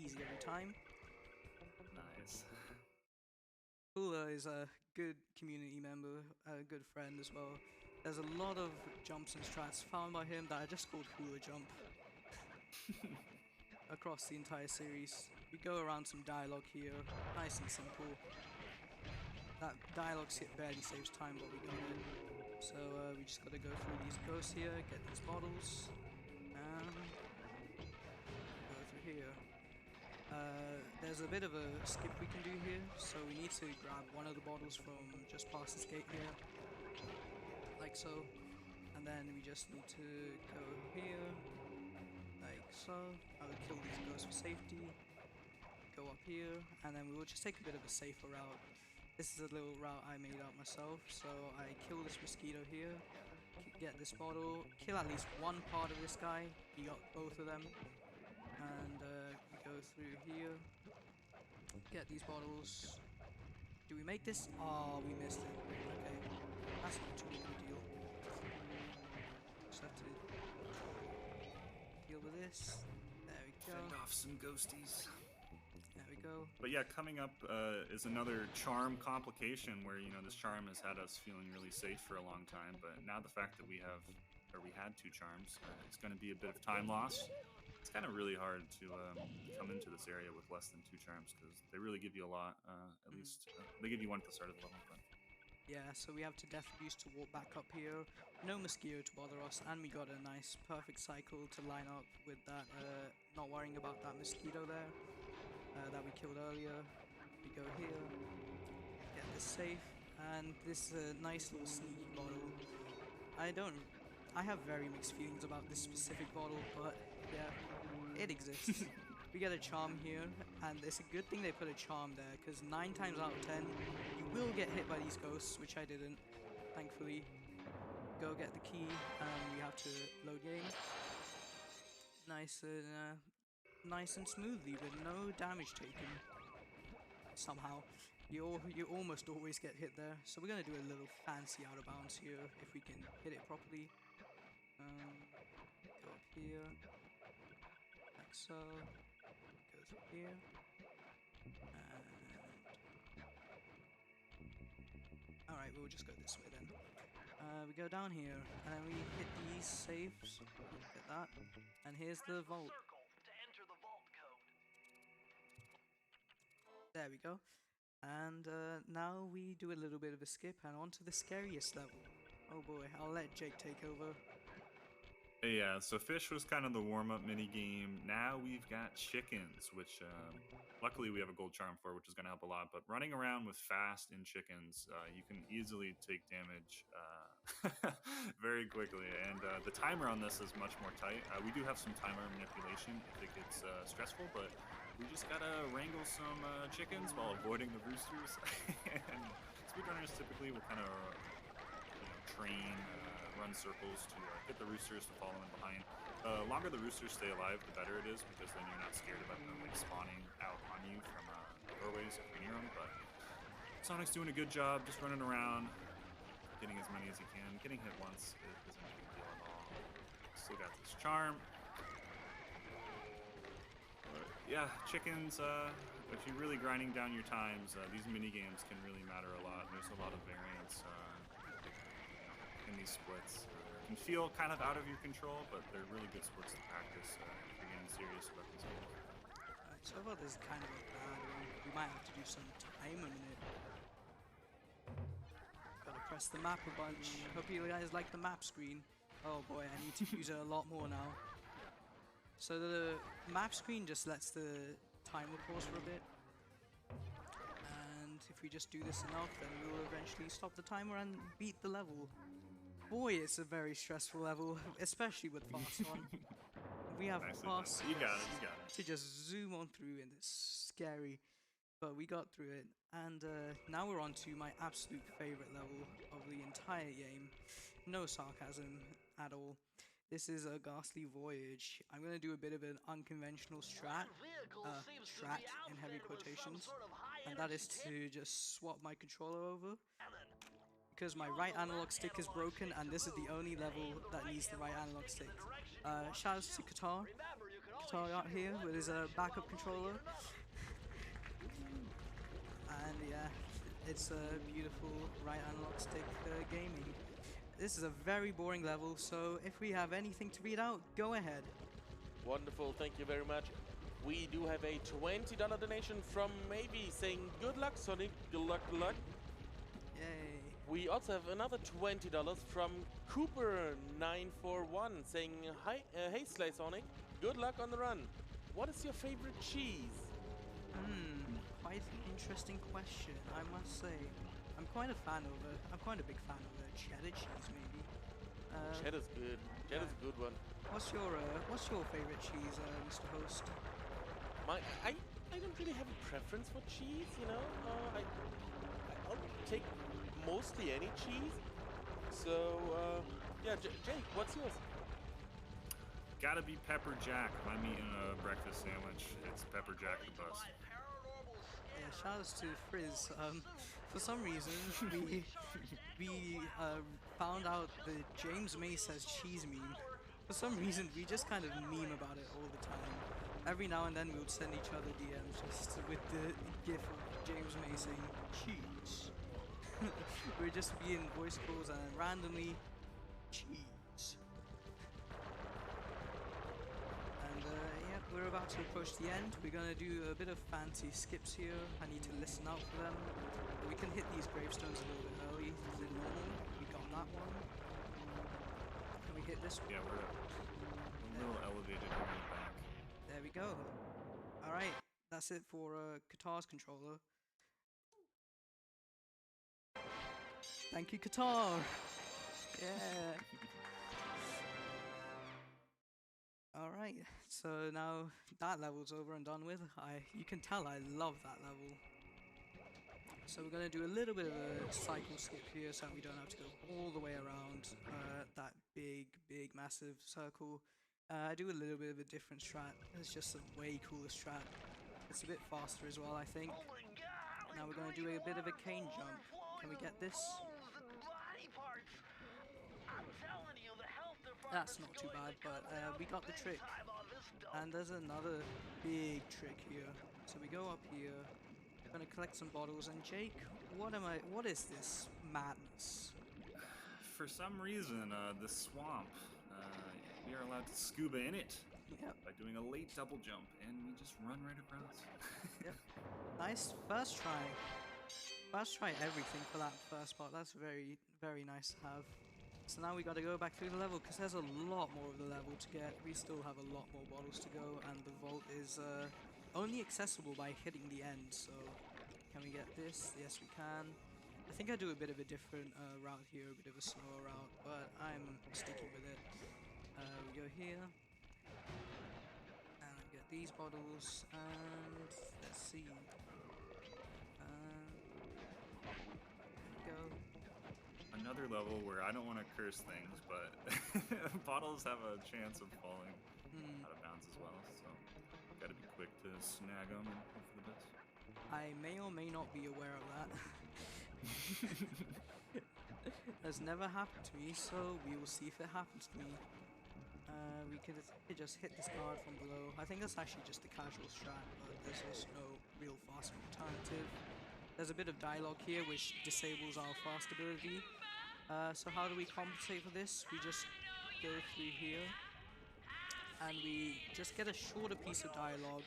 Easy every time. Nice. Hula is a good community member, a good friend as well. There's a lot of jumps and strats found by him that are just called Hula Jump across the entire series. We go around some dialogue here, nice and simple. That dialogue barely saves time, but we got it. So we just gotta go through these ghosts here, get these bottles, and go through here. There's a bit of a skip we can do here, so we need to grab one of the bottles from just past this gate here, like so, and then we just need to go here, like so. I will kill these ghosts for safety, go up here, and then we will just take a bit of a safer route. This is a little route I made out myself, so I kill this mosquito here, get this bottle, kill at least one part of this guy, he got both of them, and we go through here, get these bottles. Do we make this? Oh, we missed it. Okay, that's not too big of a deal. Just have to deal with this. There we go. Fend off some ghosties. There we go. But yeah, coming up is another charm complication where, you know, this charm has had us feeling really safe for a long time, but now the fact that we had 2 charms, it's going to be a bit of time loss. It's kind of really hard to come into this area with less than 2 charms because they really give you a lot. At least they give you 1 at the start of the level. But Yeah, so we have to Death Abuse to walk back up here. No mosquito to bother us, and we got a nice perfect cycle to line up with that. Not worrying about that mosquito there that we killed earlier. We go here, get this safe, and this is a nice little sneaky bottle. I have very mixed feelings about this specific bottle, but yeah, it exists. We get a charm here, and it's a good thing they put a charm there, because 9 times out of 10, you will get hit by these ghosts, which I didn't, thankfully. Go get the key, and we have to load game. Nice and smoothly, with no damage taken. Somehow. You almost always get hit there, so we're going to do a little fancy out of bounds here, if we can hit it properly. Go up here, like so, go through here, and alright, we'll just go this way then. We go down here, and then we hit these saves, hit that, and here's the vault. Circle to enter the vault code. There we go. And now we do a little bit of a skip and on to the scariest level. Oh boy, I'll let Jake take over. yeah, so fish was kind of the warm-up mini-game. Now we've got chickens, which luckily we have a gold charm for, which is going to help a lot. But running around with fast in chickens, you can easily take damage very quickly. And the timer on this is much more tight. We do have some timer manipulation if it gets stressful, but we just gotta wrangle some chickens while avoiding the roosters. And speedrunners typically will kind of train, run circles to get the roosters to follow in behind. The longer the roosters stay alive, the better it is, because then you're not scared about them like spawning out on you from doorways if you're near them. But Sonic's doing a good job just running around, getting as many as he can. Getting hit once isn't a big deal at all. Still got this charm. Yeah, chickens, if you're really grinding down your times, these mini-games can really matter a lot. There's a lot of variance in these splits. Can feel kind of out of your control, but they're really good splits to practice if you're getting serious about these games. Alright, so I thought this is kind of a bad one. We might have to do some time on it. Gotta press the map a bunch. Hope you guys like the map screen. Oh boy, I need to use it a lot more now. So the map screen just lets the timer pause for a bit, and if we just do this enough, then we will eventually stop the timer and beat the level. Boy, it's a very stressful level, especially with fast on. We have fast You got it. to just zoom on through, and it's scary, but we got through it. And now we're on to my absolute favorite level of the entire game. No sarcasm at all. This is a ghastly voyage. I'm going to do a bit of an unconventional strat in heavy quotations, and that is to just swap my controller over, because my right analog stick is broken, and this is the only level that needs the right analog stick. Shoutouts to Qatar out here with his backup controller, and yeah, it's beautiful right analog stick gaming. This is a very boring level, so if we have anything to read out, go ahead. Wonderful, thank you very much. We do have a $20 donation from Maybe saying good luck, Sonic. Good luck, good luck. Yay. We also have another $20 from Cooper941 saying hi, hey Slay Sonic. Good luck on the run. What is your favorite cheese? Quite an interesting question, I must say. I'm quite a big fan of cheddar cheese, maybe. Cheddar's good. Cheddar's a good one. What's your favorite cheese, Mr. Host? I don't really have a preference for cheese, you know. I'll take mostly any cheese. So yeah, Jake, what's yours? Gotta be pepper jack. If I'm eating a breakfast sandwich, it's pepper jack the best. Yeah, shoutouts to Frizz. For some reason, we found out the James May says cheese meme. For some reason, we just kind of meme about it all the time. Every now and then, we would send each other DMs just with the gif of James May saying cheese. We'd just be in voice calls and randomly cheese. And yeah, we're about to approach the end. We're gonna do a bit of fancy skips here. I need to listen out for them. We can hit these gravestones a little bit early than normal. We got that one. Can we hit this one? Yeah, we're a little elevated here in the back. There we go. Alright, that's it for Qatar's controller. Thank you, Qatar! Yeah! Alright, so now that level's over and done with. You can tell I love that level. So we're going to do a little bit of a cycle skip here so we don't have to go all the way around that big, massive circle. I do a little bit of a different strat. It's just a way cooler strat. It's a bit faster as well, I think. Now we're going to do a bit of a cane jump. Can we get this? That's not too bad, but we got the trick. And there's another big trick here. So we go up here. I'm gonna collect some bottles, and Jake, what is this madness? For some reason, the swamp, we are allowed to scuba in it. Yep. By doing a late double jump, and we just run right across. Yep. Nice first try. First try everything for that first part. That's very, very nice to have. So now we got to go back through the level because there's a lot more of the level to get. We still have a lot more bottles to go, and the vault is only accessible by hitting the end. So can we get this? Yes, we can. I think I do a bit of a different route here, a bit of a slower route, but I'm sticking with it. We go here, and get these bottles, and let's see. There we go. Another level where I don't want to curse things, but bottles have a chance of falling out of bounds as well, so gotta be quick to snag them and hope for the best. I may or may not be aware of that. Has never happened to me, so we will see if it happens to me. We could just hit this guard from below. I think that's actually just a casual strat, but there's just no real fast alternative. There's a bit of dialogue here which disables our fast ability. So how do we compensate for this? We just go through here, and we just get a shorter piece of dialogue.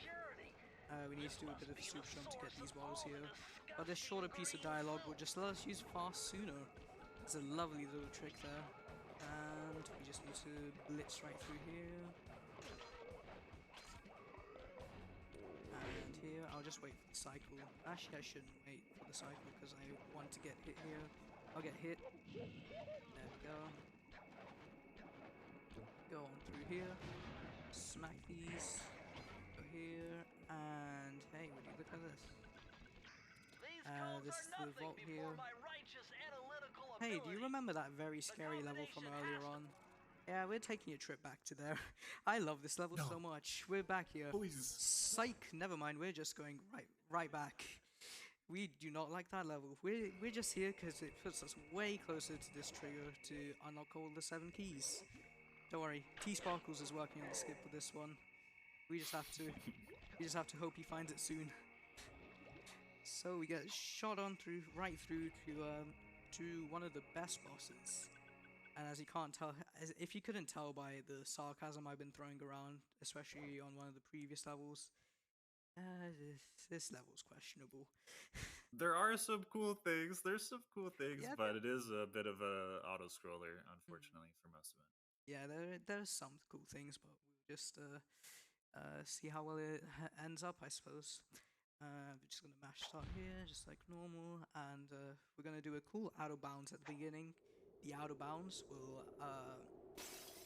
We need to do a bit of a super jump to get these bottles here. But this shorter piece of dialogue will just let us use fast sooner. It's a lovely little trick there. And we just need to blitz right through here. And here, I'll just wait for the cycle. Actually, I shouldn't wait for the cycle because I want to get hit here. I'll get hit. There we go. Go on through here. Smack these. Go here. And hey, would you look at this? This is the vault here. Hey, do you remember that very scary level from earlier on? Yeah, we're taking a trip back to there. I love this level so much. We're back here. Boys. Psych, never mind, we're just going right back. We do not like that level. We're just here because it puts us way closer to this trigger to unlock all the 7 keys. Don't worry, T-Sparkles is working on the skip for this one. We just have to hope he finds it soon. So we get shot on right through to one of the best bosses. And as you can't tell, if you couldn't tell by the sarcasm I've been throwing around, especially on one of the previous levels, this level's questionable. There are some cool things. There's some cool things, Yeah, but it is a bit of a auto scroller, unfortunately, for most of it. Yeah, there's some cool things, but we'll just see how well it ends up, I suppose. We're just gonna mash start here, just like normal, and we're gonna do a cool out of bounds at the beginning. The out of bounds will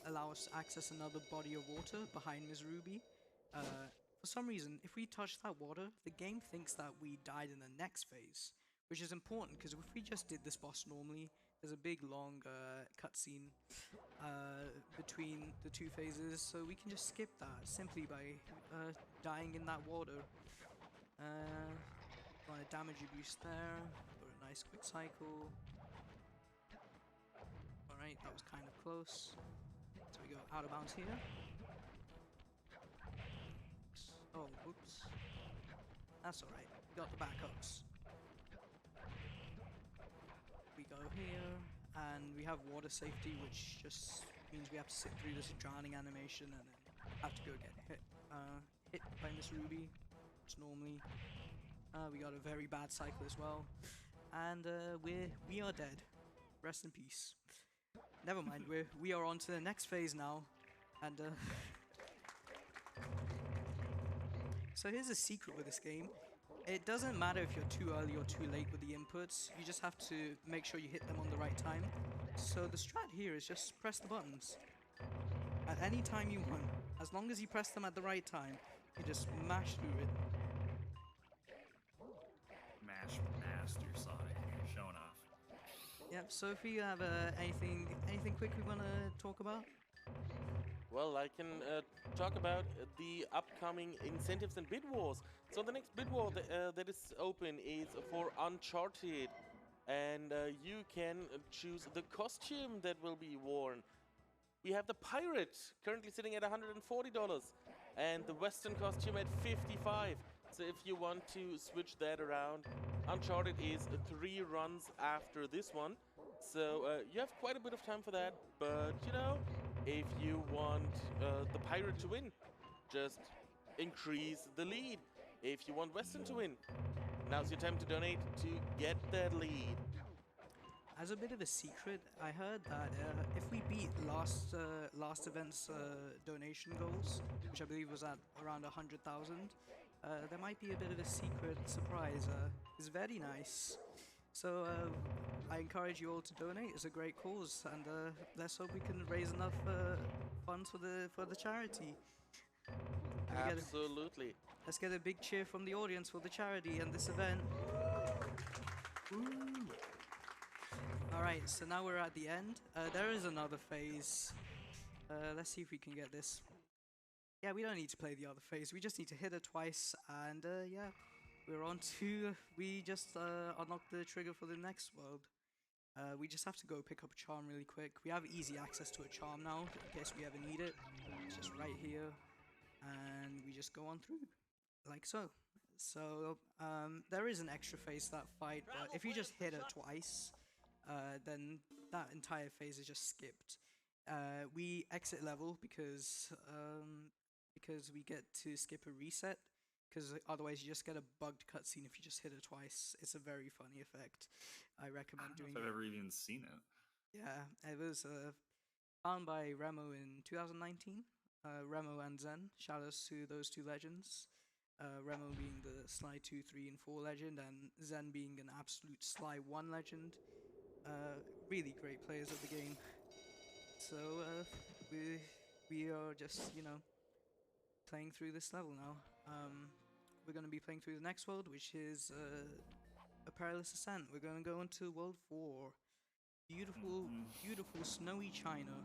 allow us to access another body of water behind Ms. Ruby. For some reason, if we touch that water, the game thinks that we died in the next phase, which is important because if we just did this boss normally, there's a big long cutscene between the two phases, so we can just skip that simply by dying in that water. Want a damage boost there, for a nice quick cycle. Alright, that was kind of close. So we go out of bounds here. Oh, whoops. That's alright, we got the backups. We go here, and we have water safety, which just means we have to sit through this drowning animation and then have to go get hit by Miss Ruby, which normally. We got a very bad cycle as well, and we are dead. Rest in peace. Never mind. We are on to the next phase now, and so here's a secret with this game. It doesn't matter if you're too early or too late with the inputs. You just have to make sure you hit them on the right time. So the strat here is just press the buttons at any time you want. As long as you press them at the right time, you just mash through it. Master Sonic, you're showing off. Yep. So if you have anything quick we want to talk about? Well, I can talk about the upcoming incentives and bid wars. So the next bid war that is open is for Uncharted, and you can choose the costume that will be worn. We have the pirate currently sitting at $140, and the Western costume at $55. So if you want to switch that around, Uncharted is 3 runs after this one. So you have quite a bit of time for that, but you know, if you want the pirate to win, just increase the lead. If you want Western to win, now's your time to donate to get that lead. As a bit of a secret, I heard that if we beat last event's donation goals, which I believe was at around 100,000, there might be a bit of a secret surprise. It's very nice. So I encourage you all to donate. It's a great cause, and let's hope we can raise enough funds for the charity. Absolutely. Let's get a big cheer from the audience for the charity and this event. Alright, so now we're at the end. There is another phase. Let's see if we can get this. Yeah, we don't need to play the other phase. We just need to hit it twice, and yeah, we're on to. We just unlocked the trigger for the next world. We just have to go pick up a charm really quick. We have easy access to a charm now, in case we ever need it. It's just right here, and we just go on through, like so. So there is an extra phase to that fight, but if you just hit it twice, then that entire phase is just skipped. We exit level because we get to skip a reset, because otherwise you just get a bugged cutscene if you just hit it twice. It's a very funny effect. I recommend doing it. I've ever even seen it. Yeah, it was found by Remo in 2019. Remo and Zen, shout outs to those two legends. Remo being the Sly 2, 3, and 4 legend, and Zen being an absolute Sly 1 legend. Really great players of the game. So we are just, you know, playing through this level now. We're going to be playing through the next world, which is a perilous ascent. We're going to go into World 4. Beautiful, beautiful snowy China.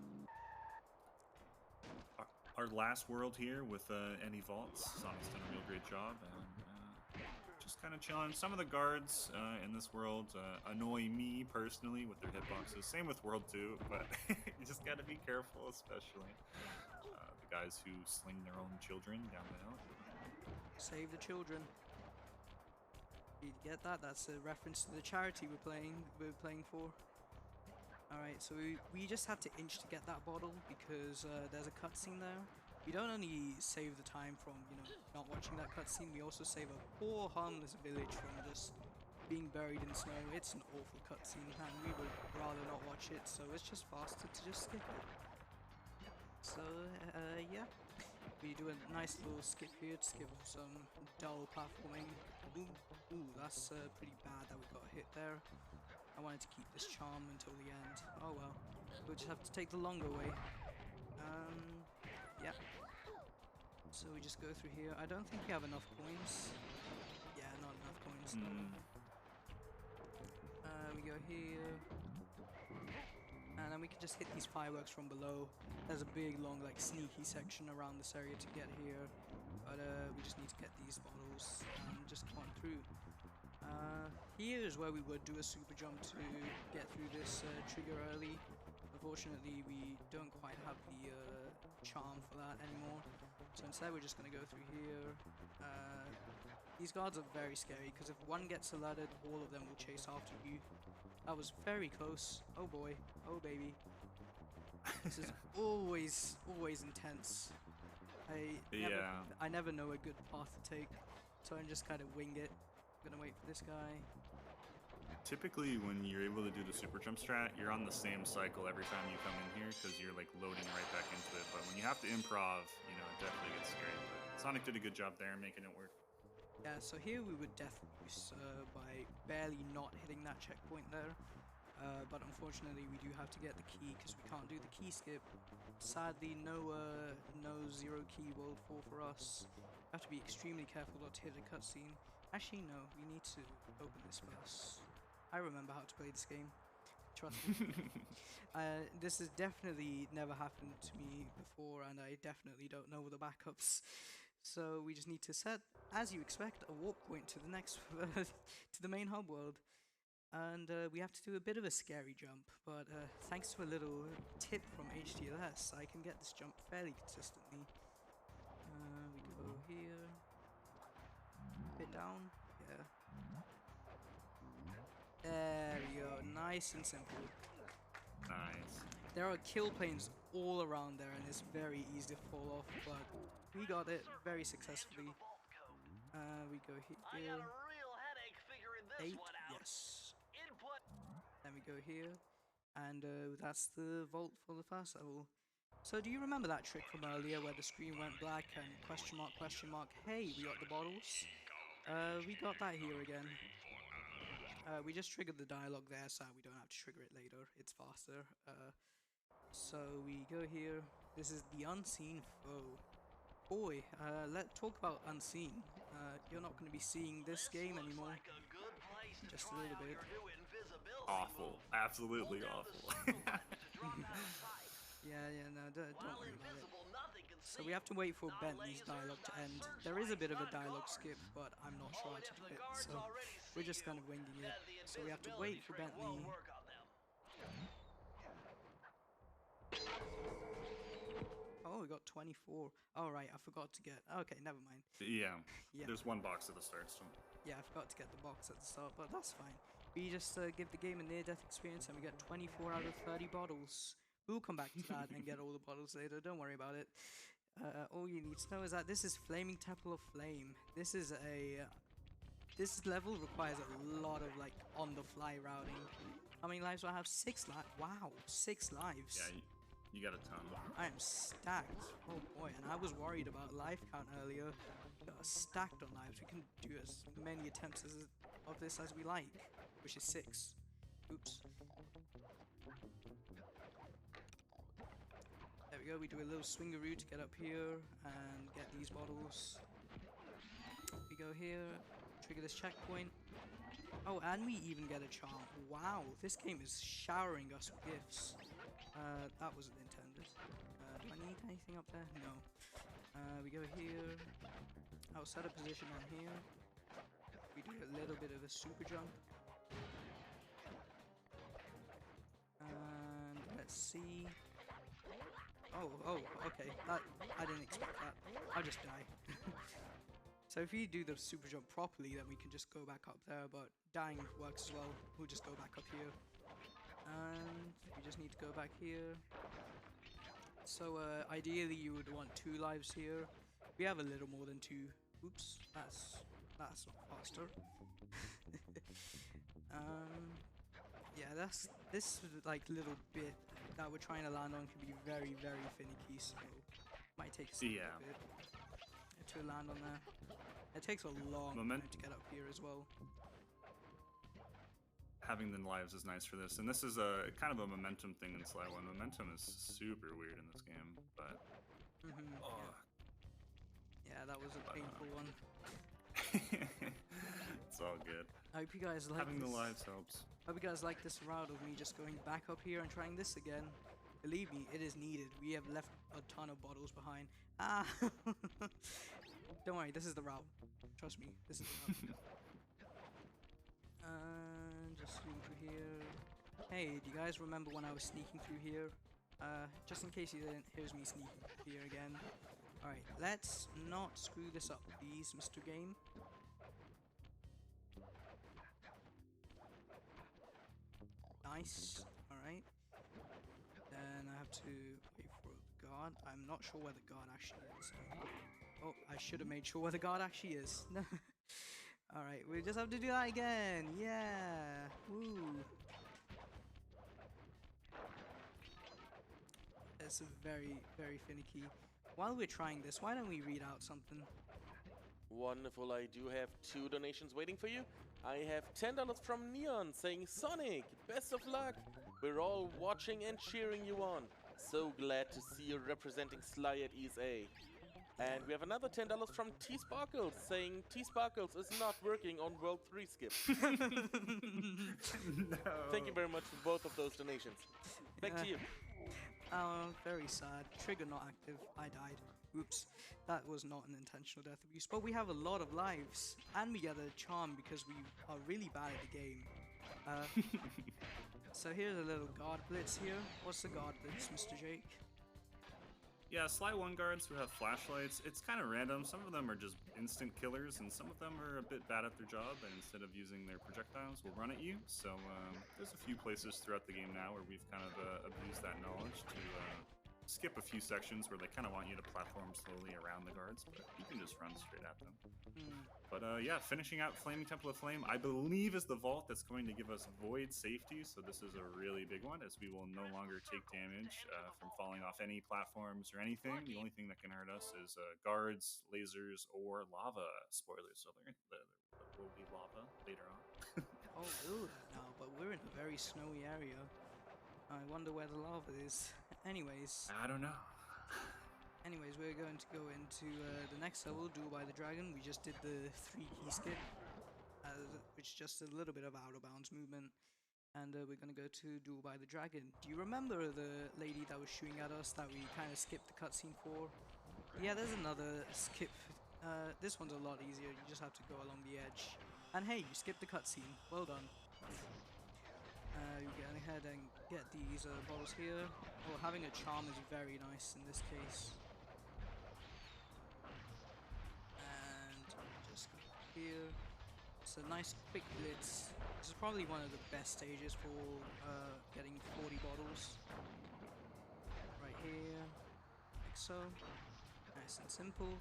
Our last world here with any vaults. Sonic's done a real great job, and just kind of chilling. Some of the guards in this world annoy me personally with their hitboxes. Same with World 2, but you just got to be careful, especially the guys who sling their own children down the hill. Save the children. You get that? That's a reference to the charity we're playing for. Alright, so we just had to inch to get that bottle because there's a cutscene there. We don't only save the time from, you know, not watching that cutscene, we also save a poor harmless village from just being buried in snow. It's an awful cutscene and we would rather not watch it, so it's just faster to just skip it. So, yeah. We do a nice little skip here to skip some dull platforming. Ooh, that's pretty bad that we got hit there. I wanted to keep this charm until the end. Oh well. We'll just have to take the longer way. Yeah. So we just go through here. I don't think we have enough coins. Yeah, not enough coins. We go here. And then we can just hit these fireworks from below. There's a big, long, like, sneaky section around this area to get here. But we just need to get these bottles and just come on through. Here is where we would do a super jump to get through this trigger early. Unfortunately, we don't quite have the charm for that anymore. So instead we're just going to go through here. These guards are very scary because if one gets alerted, all of them will chase after you. That was very close. Oh boy. Oh baby. This is always intense. I never know a good path to take, so I just kind of wing it. I'm gonna wait for this guy. Typically, when you're able to do the super jump strat, you're on the same cycle every time you come in here because you're like loading right back into it. But when you have to improv, you know, it definitely gets scary. But Sonic did a good job there making it work. Yeah, so here we would death boost by barely not hitting that checkpoint there. But unfortunately, we do have to get the key because we can't do the key skip. Sadly, no zero key world 4 for us. We have to be extremely careful not to hit a cutscene. Actually, no, we need to open this first. I remember how to play this game. Trust me. This has definitely never happened to me before, and I definitely don't know the backups. So we just need to set, as you expect, a warp point to the next, to the main hub world. And we have to do a bit of a scary jump, but thanks to a little tip from HTLS, I can get this jump fairly consistently. We go here, bit down, yeah. There we go, nice and simple. Nice. There are kill planes all around there, and it's very easy to fall off, but we got it very successfully. We go here. I got a real headache figuring this 8, one out. yes. Input. Then we go here, and that's the vault for the first level. So do you remember that trick from earlier where the screen went black and question mark, hey, we got the bottles? We got that here again. We just triggered the dialogue there, so we don't have to trigger it later. It's faster. So we go here. This is the unseen foe. Boy, let's talk about unseen. You're not going to be seeing this game anymore. Like a good place to Just a try little out bit. your new invisibility Awful. move. Absolutely Hold down awful. the circle button to drop out of sight. Yeah, no, don't While worry about it. invisible, nothing can So see we have to wait for Not Bentley's lasers, dialogue to not end. There is a bit of a searchlights, not dialogue guards. skip, but I'm not Oh, sure how and to if do the it, guards so already we're see just kind you, of winging it. then the So we have to invisibility wait for trick Bentley. won't work on them. Oh, we got 24. Oh, right, I forgot to get... Okay, never mind. Yeah. Yeah. There's one box at the start, so. Yeah, I forgot to get the box at the start, but that's fine. We just give the game a near-death experience and we get 24 out of 30 bottles. We'll come back to that and get all the bottles later, don't worry about it. All you need to know is that this is Flaming Temple of Flame. This is a... This level requires a lot of, like, on-the-fly routing. How many lives do I have? 6 lives. Wow, 6 lives. Yeah, you got a ton. I am stacked. Oh boy, and I was worried about life count earlier. We are stacked on lives. We can do as many attempts of this as we like, which is 6. Oops. There we go, we do a little swingaroo to get up here and get these bottles. We go here, trigger this checkpoint. Oh, and we even get a charm. Wow, this game is showering us with gifts. That wasn't intended. Do I need anything up there? No. We go here. I'll set a position on here. We do a little bit of a super jump. And let's see. Oh, okay. That I didn't expect that. I'll just die. So if you do the super jump properly, then we can just go back up there, but dying works as well. We'll just go back up here. And we just need to go back here. So ideally you would want 2 lives here. We have a little more than 2. Oops, that's not faster. Yeah, this like little bit that we're trying to land on can be very, very finicky, so might take us a little bit to land on there. It takes a long time to get up here as well. Having the lives is nice for this, and this is a kind of a momentum thing in Sly 1. Momentum is super weird in this game, but yeah, that was a painful one. it's all good. I hope you guys like Having this. the lives helps. Hope you guys like this route of me just going back up here and trying this again. Believe me, it is needed. We have left a ton of bottles behind. Ah! Don't worry, this is the route. Trust me, this is the route. Just zoom through here. Hey, do you guys remember when I was sneaking through here? Just in case you didn't, here's me sneaking through here again. Alright, let's not screw this up, please, Mr. Game. Nice. Alright. Then I have to wait for the guard. I'm not sure where the guard actually is. Oh, I should have made sure where the guard actually is. Alright, we just have to do that again. Yeah. Woo. It's very, very finicky. While we're trying this, why don't we read out something? Wonderful, I do have 2 donations waiting for you. I have $10 from Neon saying, Sonic, best of luck. We're all watching and cheering you on. So glad to see you representing Sly at ESA. And we have another $10 from T-Sparkles saying T-Sparkles is not working on World 3 skip. No. Thank you very much for both of those donations. Back to you. Oh, very sad. Trigger not active. I died. Oops. That was not an intentional death abuse. But we have a lot of lives. And we get a charm because we are really bad at the game. So here's a little guard blitz here. What's the guard blitz, Mr. Jake? Yeah, Sly 1 guards who have flashlights, it's kind of random. Some of them are just instant killers, and some of them are a bit bad at their job, and instead of using their projectiles, will run at you. So there's a few places throughout the game now where we've kind of abused that knowledge to skip a few sections where they kind of want you to platform slowly around the guards, but you can just run straight at them. But yeah, finishing out Flaming Temple of Flame, I believe is the vault that's going to give us void safety, so this is a really big one, as we will no longer take damage from falling off any platforms or anything. The only thing that can hurt us is guards, lasers, or lava. Spoilers, so there will be lava later on. Oh, will that now? But we're in a very snowy area. I wonder where the lava is. Anyways. I don't know. Anyways, we're going to go into the next level, Duel by the Dragon. We just did the 3 key skip, which is just a little bit of out of bounds movement. And we're going to go to Duel by the Dragon. Do you remember the lady that was shooting at us that we kind of skipped the cutscene for? Yeah, there's another skip. This one's a lot easier. You just have to go along the edge. And hey, you skipped the cutscene. Well done. You go ahead and get these bottles here. Oh, having a charm is very nice in this case. Just go here. It's a nice quick blitz. This is probably one of the best stages for getting 40 bottles. Right here, like so. Nice and simple.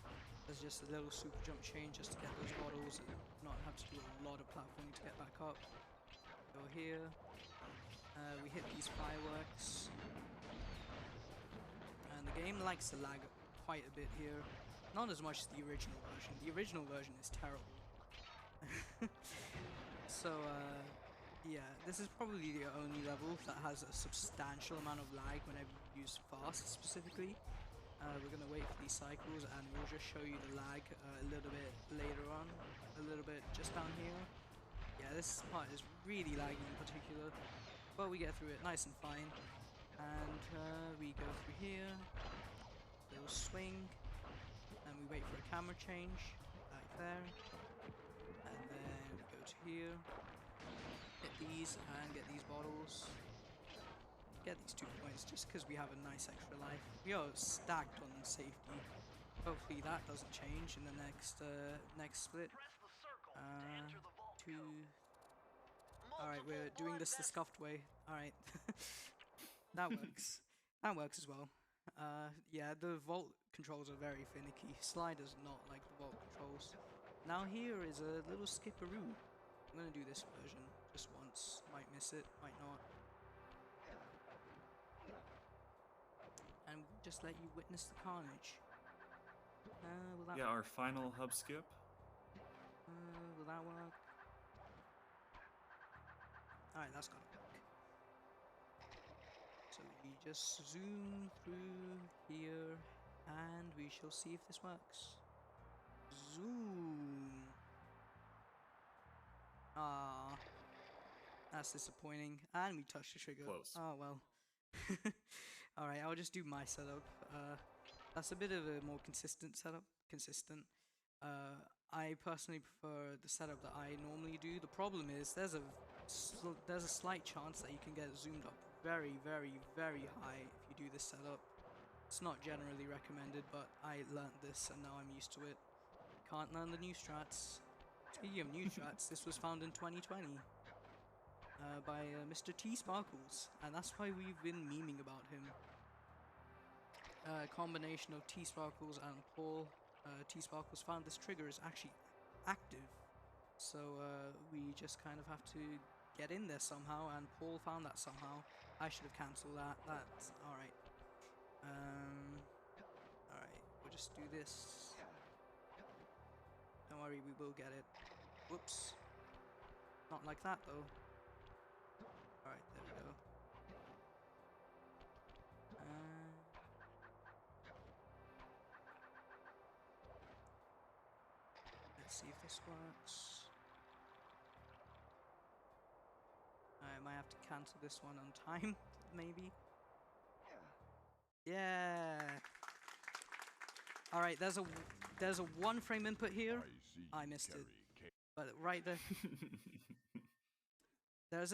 There's just a little super jump chain just to get those bottles and not have to do a lot of platforming to get back up. Go here. We hit these fireworks. And the game likes to lag quite a bit here. Not as much as the original version. The original version is terrible. So, yeah, this is probably the only level that has a substantial amount of lag whenever you use fast, specifically. We're going to wait for these cycles, and we'll just show you the lag a little bit later on. A little bit just down here. Yeah, this part is really laggy in particular. But we get through it nice and fine. And we go through here. Little swing. And we wait for a camera change. Like there. And then we go to here. Hit these and get these bottles. Get these 2 points just because we have a nice extra life. We are stacked on safety. Hopefully that doesn't change in the next split. Press the circle to enter the vault Two. code. Alright, we're Multiple doing blood this the vessels. scuffed way. Alright. That works. That works as well. Yeah, the vault controls are very finicky. Slider's not like the vault controls. Now here is a little skipperoo. I'm gonna do this version just once. Might miss it, might not. And just let you witness the carnage. Will that Yeah, our final hub skip. will that work? Alright, that's gotta work. So we just zoom through here and we shall see if this works. Zoom. Ah, that's disappointing. And we touched the trigger. Close. Oh well. Alright, I'll just do my setup. That's a bit of a more consistent setup. I personally prefer the setup that I normally do. The problem is there's a slight chance that you can get zoomed up very, very, very high if you do this setup. It's not generally recommended, but I learnt this and now I'm used to it. Can't learn the new strats. Speaking of new strats, this was found in 2020 by Mr. T Sparkles, and that's why we've been memeing about him. Combination of T Sparkles and Paul. T Sparkles found this trigger is actually active, so we just kind of have to get in there somehow, and Paul found that somehow. I should have cancelled that. That's alright. Alright, we'll just do this. Don't worry, we will get it. Whoops. Not like that though. Alright, there we go. Let's see if this works. I might have to cancel this one on time, maybe. Yeah. All right, there's a one frame input here. I missed it. But right there, there's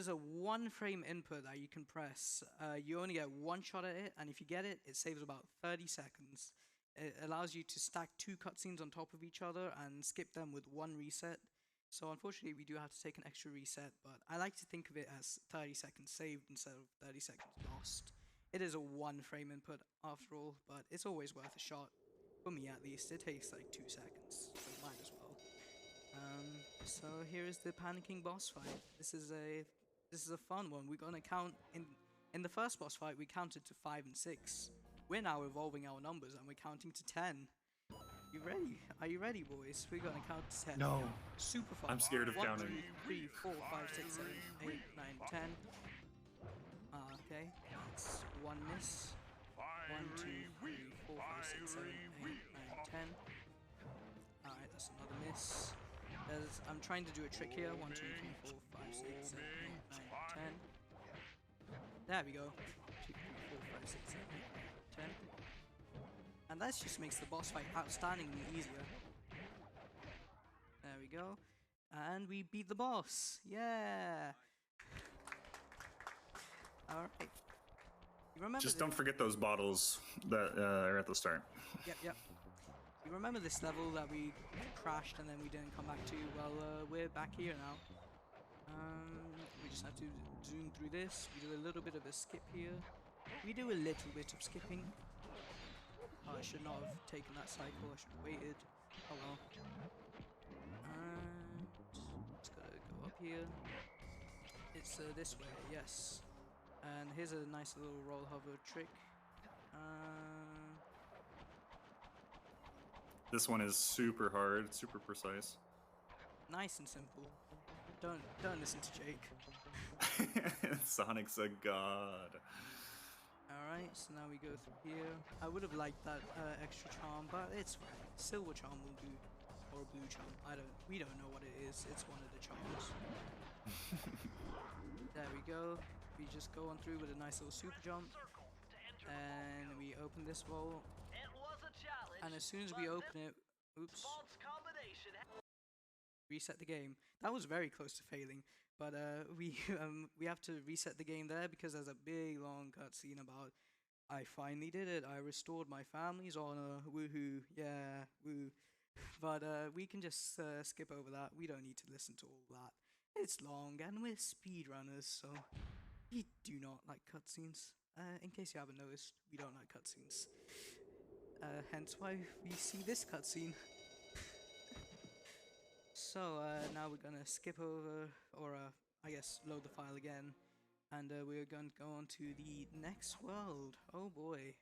a one frame input that you can press. You only get one shot at it, and if you get it, it saves about 30 seconds. It allows you to stack 2 cutscenes on top of each other and skip them with 1 reset. So unfortunately, we do have to take an extra reset, but I like to think of it as 30 seconds saved instead of 30 seconds lost. It is a 1 frame input after all, but it's always worth a shot. For me at least, it takes like 2 seconds, so might as well. So here is the panicking boss fight. This is a fun one. We're gonna count in the first boss fight. We counted to 5 and 6. We're now evolving our numbers and we're counting to 10. You ready? Are you ready, boys? We're gonna count to 10. No. Super fun. I'm scared of 1, counting. 2, 3, 4, 5, 6, 7, 8, 9, 10. Okay, that's 1 miss. 1, 2, 3, 4, 5, 6, 7, 8, 9, 10. Alright, that's another miss. I'm trying to do a trick here. 1, 2, 3, 4, 5, 6, 7, 8, 9, 10. There we go. 2, 3, 4, 5, 6, 7, 8, 9, 10. And that just makes the boss fight outstandingly easier. There we go. And we beat the boss. Yeah. Alright. You remember Just don't forget those bottles that are at the start. Yep. You remember this level that we crashed and then we didn't come back to? Well, we're back here now. We just have to zoom through this. We do a little bit of a skip here. We do a little bit of skipping. Oh, I should not have taken that cycle. I should have waited. Oh well. And it's gotta go up here. It's this way, yes. And here's a nice little roll hover trick. This one is super hard, super precise. Nice and simple. Don't listen to Jake. Sonic's a god. Alright, so now we go through here. I would have liked that extra charm, but it's fine. Silver charm will do. Or blue charm. We don't know what it is. It's one of the charms. There we go. We just go on through with a nice little super jump. And we open this vault. It was a challenge. And as soon as we open it, oops, Vault's combination reset the game. That was very close to failing, but we have to reset the game there because there's a big long cutscene about I finally did it. I restored my family's honor. Woohoo! Yeah, woo. But we can just skip over that. We don't need to listen to all that. It's long, and we're speedrunners, so we do not like cutscenes. In case you haven't noticed, we don't like cutscenes. Hence why we see this cutscene. So now we're gonna skip over, or I guess load the file again, and we're going to go on to the next world. Oh boy.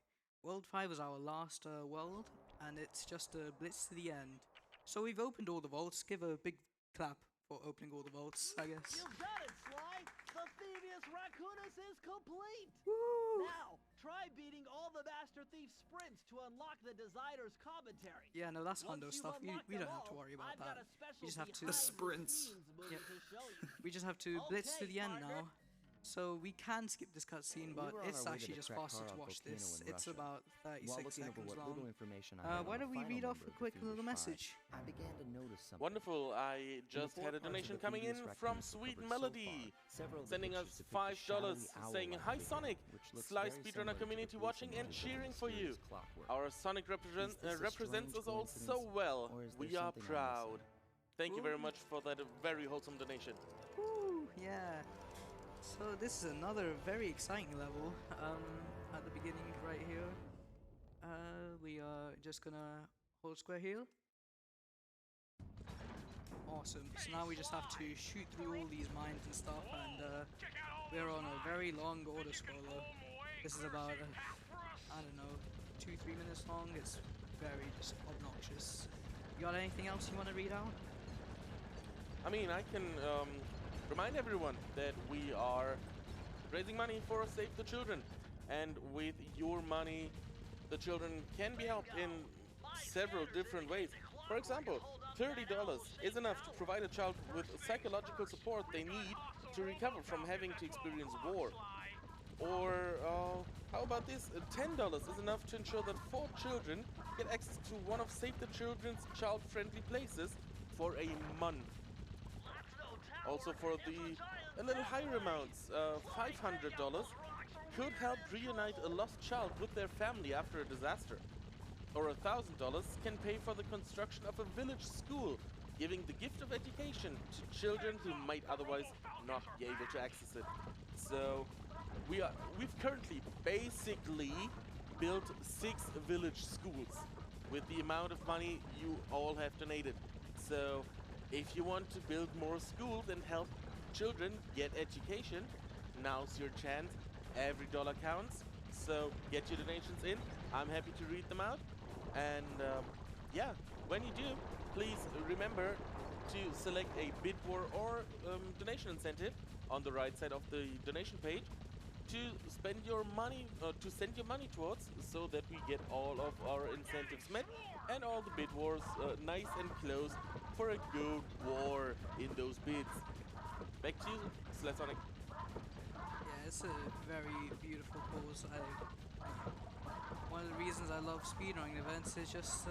World 5 is our last world, and it's just a blitz to the end. So we've opened all the vaults. Give a big clap for opening all the vaults, I guess. You got it, Sly! The Thievus Raccoonus is complete! Woo! Now, try beating all the Master Thief sprints to unlock the designer's commentary. Yeah, no, that's Once Hondo you've stuff. unlocked We them don't have to all, worry about I've got that. a special We just have to. The sprints. Yep. To show you. We just have to blitz to Okay, the end partner. now. So we can skip this cutscene, but We were on it's our way to actually the just crack faster car to on watch Volcano this. in It's Russia. about While 36 looking over seconds what long. little information I had Why on don't the we final read off number a of quick the little Thievus message? Five, I began to notice something. Wonderful. I just had a donation coming in from Sweet Melody, sending us $5, saying, "Hi Sonic, Sly Speedrunner community watching and cheering for you. Our Sonic represents us all so well. We are proud." Thank you very much for that very wholesome donation. Woo, yeah. So this is another very exciting level. At the beginning right here, we are just gonna hold square here. Awesome. So now we just have to shoot through all these mines and stuff, and we're on a very long auto scroller. This is about I don't know, 2-3 minutes long. It's very just obnoxious. You got anything else you want to read out? I mean, I can remind everyone that we are raising money for Save the Children. And with your money, the children can be helped in several different ways. For example, $30 is enough to provide a child with psychological support they need to recover from having to experience war. Or how about this? $10 is enough to ensure that 4 children get access to one of Save the Children's child-friendly places for a month. Also for the a little higher amounts, $500 could help reunite a lost child with their family after a disaster. Or $1,000 can pay for the construction of a village school, giving the gift of education to children who might otherwise not be able to access it. So we've currently basically built 6 village schools with the amount of money you all have donated. So if you want to build more schools and help children get education, now's your chance. Every dollar counts. So get your donations in. I'm happy to read them out. And yeah, when you do, please remember to select a bid war or donation incentive on the right side of the donation page to spend your money, to send your money towards, so that we get all of our incentives met and all the bid wars nice and close for a good war in those bids. Back to you, Slasonic. Yeah, it's a very beautiful cause. One of the reasons I love speedrunning events is just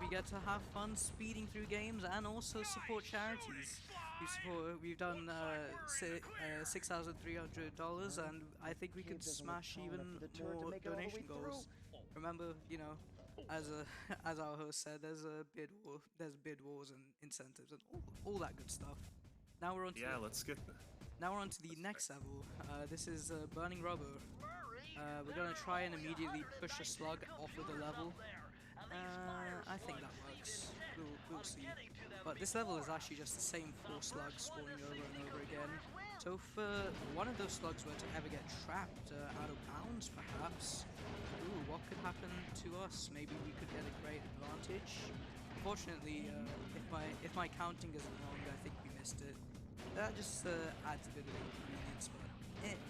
we get to have fun speeding through games and also support charities. We've done $6,300, and I think we could smash even more donation goals. Remember, you know, as our host said, there's bid wars and incentives and all that good stuff. Now we're on to let's get now we're on to the next level. This is burning rubber. We're gonna try and immediately push a slug off of the level. I think that works. We'll see. But this level is actually just the same 4 slugs spawning over and over again. So if one of those slugs were to ever get trapped out of bounds, perhaps, what could happen to us? Maybe we could get a great advantage. Unfortunately, if my counting isn't wrong, I think we missed it. That just adds a bit of inconvenience, but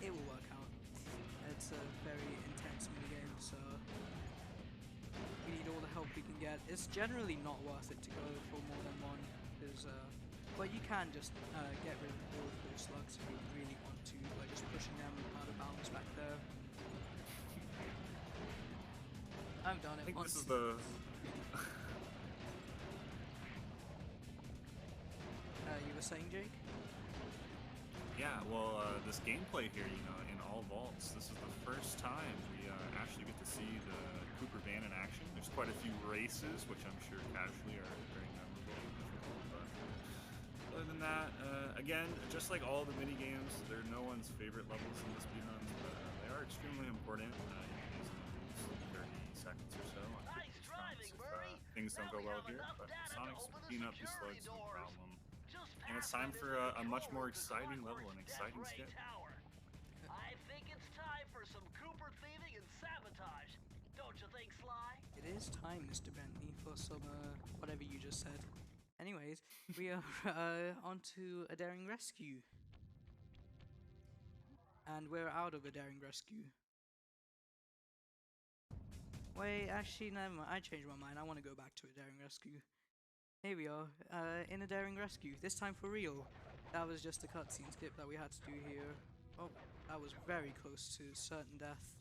it will work out. It's a very intense minigame, so we need all the help we can get. It's generally not worth it to go for more than one, because but you can just get rid of all 4 slugs if you really want to by just pushing them out of bounds back there. I've done it I think once. this is the You were saying, Jake? yeah, well, this gameplay here, you know, in all all vaults. This is the first time we actually get to see the Cooper van in action. There's quite a few races, which I'm sure casually are very memorable and difficult. But other than that, again, just like all the mini games, they're no one's favorite levels in the speedruns, but they are extremely important. You can easily lose 30 seconds or so on Nice driving, Murray. things don't go well here. But Sonic's beating up these slugs, no problem. And it's time for a much more exciting level, an exciting skip. I think it's time for some Cooper thieving and sabotage. Don't you think, Sly? It is time, Mr. Bentley, for some whatever you just said. Anyways, we are on to a daring rescue. And we're out of a daring rescue. Wait, actually, never mind. I changed my mind. I want to go back to a daring rescue. Here we are, in a daring rescue. This time for real. That was just a cutscene skip that we had to do here. Oh, that was very close to certain death.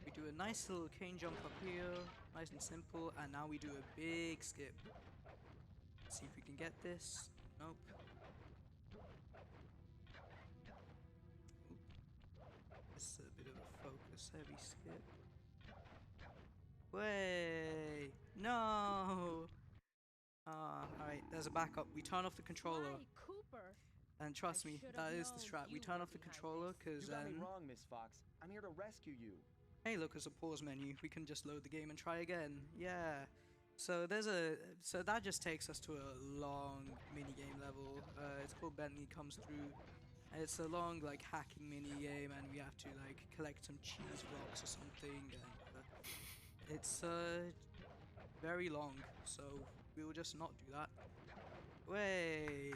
We do a nice little cane jump up here, nice and simple, and now we do a big skip. Let's see if we can get this. Nope. Oop. This is a bit of a focus heavy skip. Way! No! Alright, there's a backup. We turn off the controller. Why, Cooper? And trust me, should've that is the known strat. We you turn were off the behind controller this. because You got me then... wrong, Miss Fox. I'm here to rescue you. Hey, look, there's a pause menu. We can just load the game and try again. Yeah. So there's a... So that just takes us to a long mini-game level. It's called Bentley Comes Through. It's a long, like, hacking mini-game, and we have to, like, collect some cheese blocks or something. And it's, very long, so we will just not do that. Way.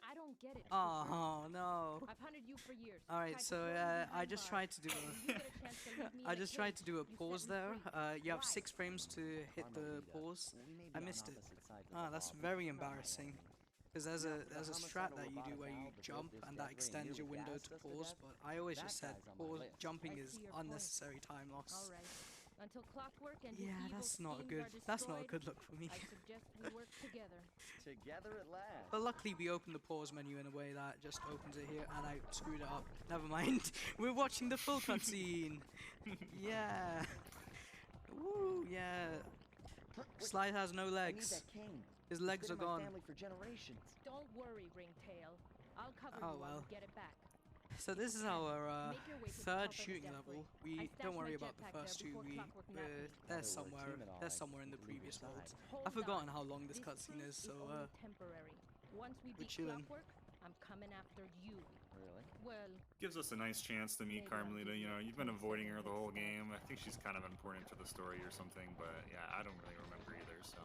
I don't get it. Oh no. I've hunted you for years. All right, Tried to so throw you I behind just bars. tried to do You a get a chance to leave me I in a just tried cage. to do a You set pause me there. free. You have Why? 6 frames to hit the pause. I missed it. Ah, that's very embarrassing. Because there's a strat that you do where you jump and that extends your window to pause, but I always just said pause jumping I is see your point. unnecessary time loss. All right. Until Clockwork and his Yeah, evil that's not a schemes good are that's not a destroyed, good look for me. I suggest we work together. Together at last. But luckily we opened the pause menu in a way that just opens it here, and I screwed it up. Never mind. We're watching the full cutscene. Yeah. Woo, yeah. Slide has no I need legs. that cane. His legs are It's been in my gone. family for generations. Don't worry, Ringtail. I'll cover Oh, you while well. we get it back. So this is our Make your way to the top third of the shooting death level. ring. I We stashed don't worry my about the jetpack first there two. before Clockwork nabbed me. They're Thought they were teaming all they're right. somewhere in the Leave your previous side. worlds. Hold I've forgotten on. how long this This cutscene truce is, so only temporary. Once we we're beat chilling. Clockwork, I'm coming after you. Really? Well, Gives us a nice chance to meet Maybe I'll Carmelita. give You you know, a you've been 10 avoiding her second the whole head start. game. I think she's kind of important to the story or something, but yeah, I don't really remember either. So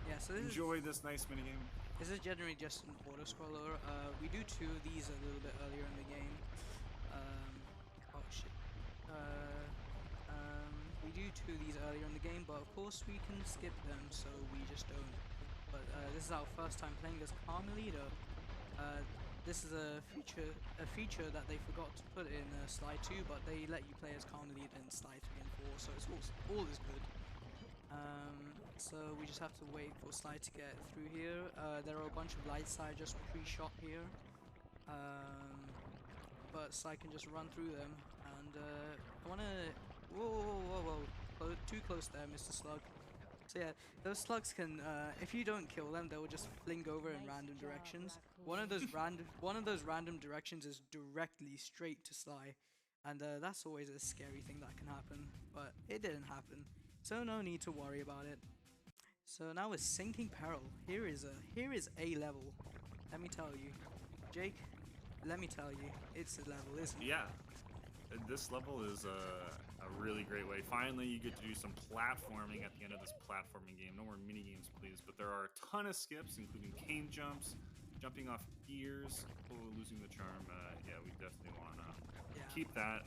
yeah. So this enjoy this nice minigame. This is generally just an auto scroller. We do 2 of these a little bit earlier in the game. Oh shit. We do 2 of these earlier in the game, but of course we can skip them, so we just don't. But this is our first time playing as Carmelita. This is a feature that they forgot to put in Slide 2, but they let you play as Carmelita in Slide 3 and 4, so it's all is good. So we just have to wait for Slide to get through here. There are a bunch of lights I just pre-shot here, but Slide can just run through them. And I wanna whoa, too close there, Mr. Slug. So yeah, those slugs can, if you don't kill them, they will just fling over in Nice random job, directions. Raccoon. One of those random directions is directly straight to Sly, and that's always a scary thing that can happen. But it didn't happen, so no need to worry about it. So now with Sinking Peril, here is a level. Let me tell you, Jake. Let me tell you, it's a level, isn't it? Yeah, this level is a really great way. Finally, you get to do some platforming at the end of this platforming game. No more mini games, please. But there are a ton of skips, including cane jumps, jumping off gears, losing the charm. Yeah, we definitely want to keep that.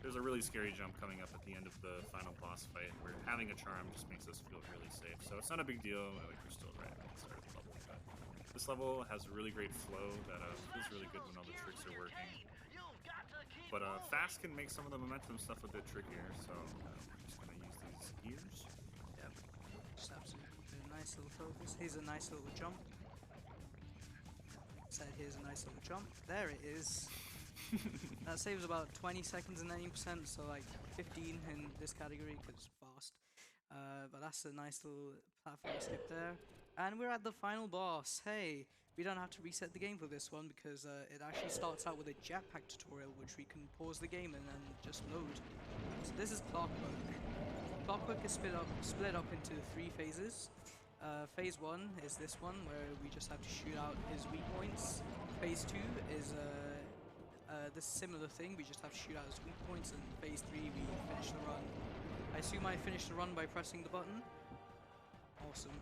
There's a really scary jump coming up at the end of the final boss fight, where having a charm just makes us feel really safe. So it's not a big deal. Like, we're still right at the start of the level. But this level has a really great flow that feels really good when all the tricks are working. But fast can make some of the momentum stuff a bit trickier, so we're just gonna use these gears. Yep. Just absolutely nice little focus. Here's a nice little jump. Said here's a nice little jump. There it is. That saves about 20 seconds and 90%, so like 15 in this category because it's fast. But that's a nice little platform skip there. And we're at the final boss. Hey, we don't have to reset the game for this one because it actually starts out with a jetpack tutorial, which we can pause the game and then just load. So this is Clockwork. Clockwork is split up into 3 phases. Phase 1 is this one, where we just have to shoot out his weak points. Phase 2 is this similar thing, we just have to shoot out his weak points, and phase 3 we finish the run. I assume I finished the run by pressing the button. Awesome.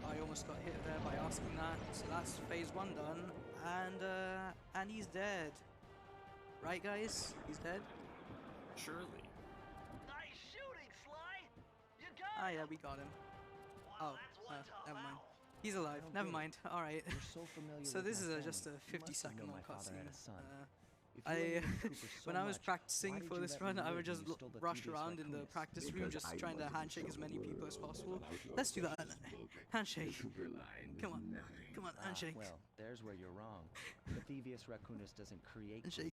I almost got hit there by asking that, so that's phase 1 done, and he's dead. Right guys? He's dead? Surely. Nice shooting, Sly! You got Ah him! yeah, we got him. Wow, Oh, that's one tough never mind. owl. He's alive, don't never get it. mind, alright. You're so familiar So with this my is just a family. You 50 must have second known long my father had cutscene. a son. If you I, love Mr. Cooper so when I was much, practicing why did for you this let me run, I live would when just you stole the rush Thievus around in the Raccoonus? practice room, just trying to handshake as many people as possible. Let's do that. Handshake. Come on, come on, handshake. Well, there's where you're wrong. The Thievus Raccoonus doesn't create Handshake.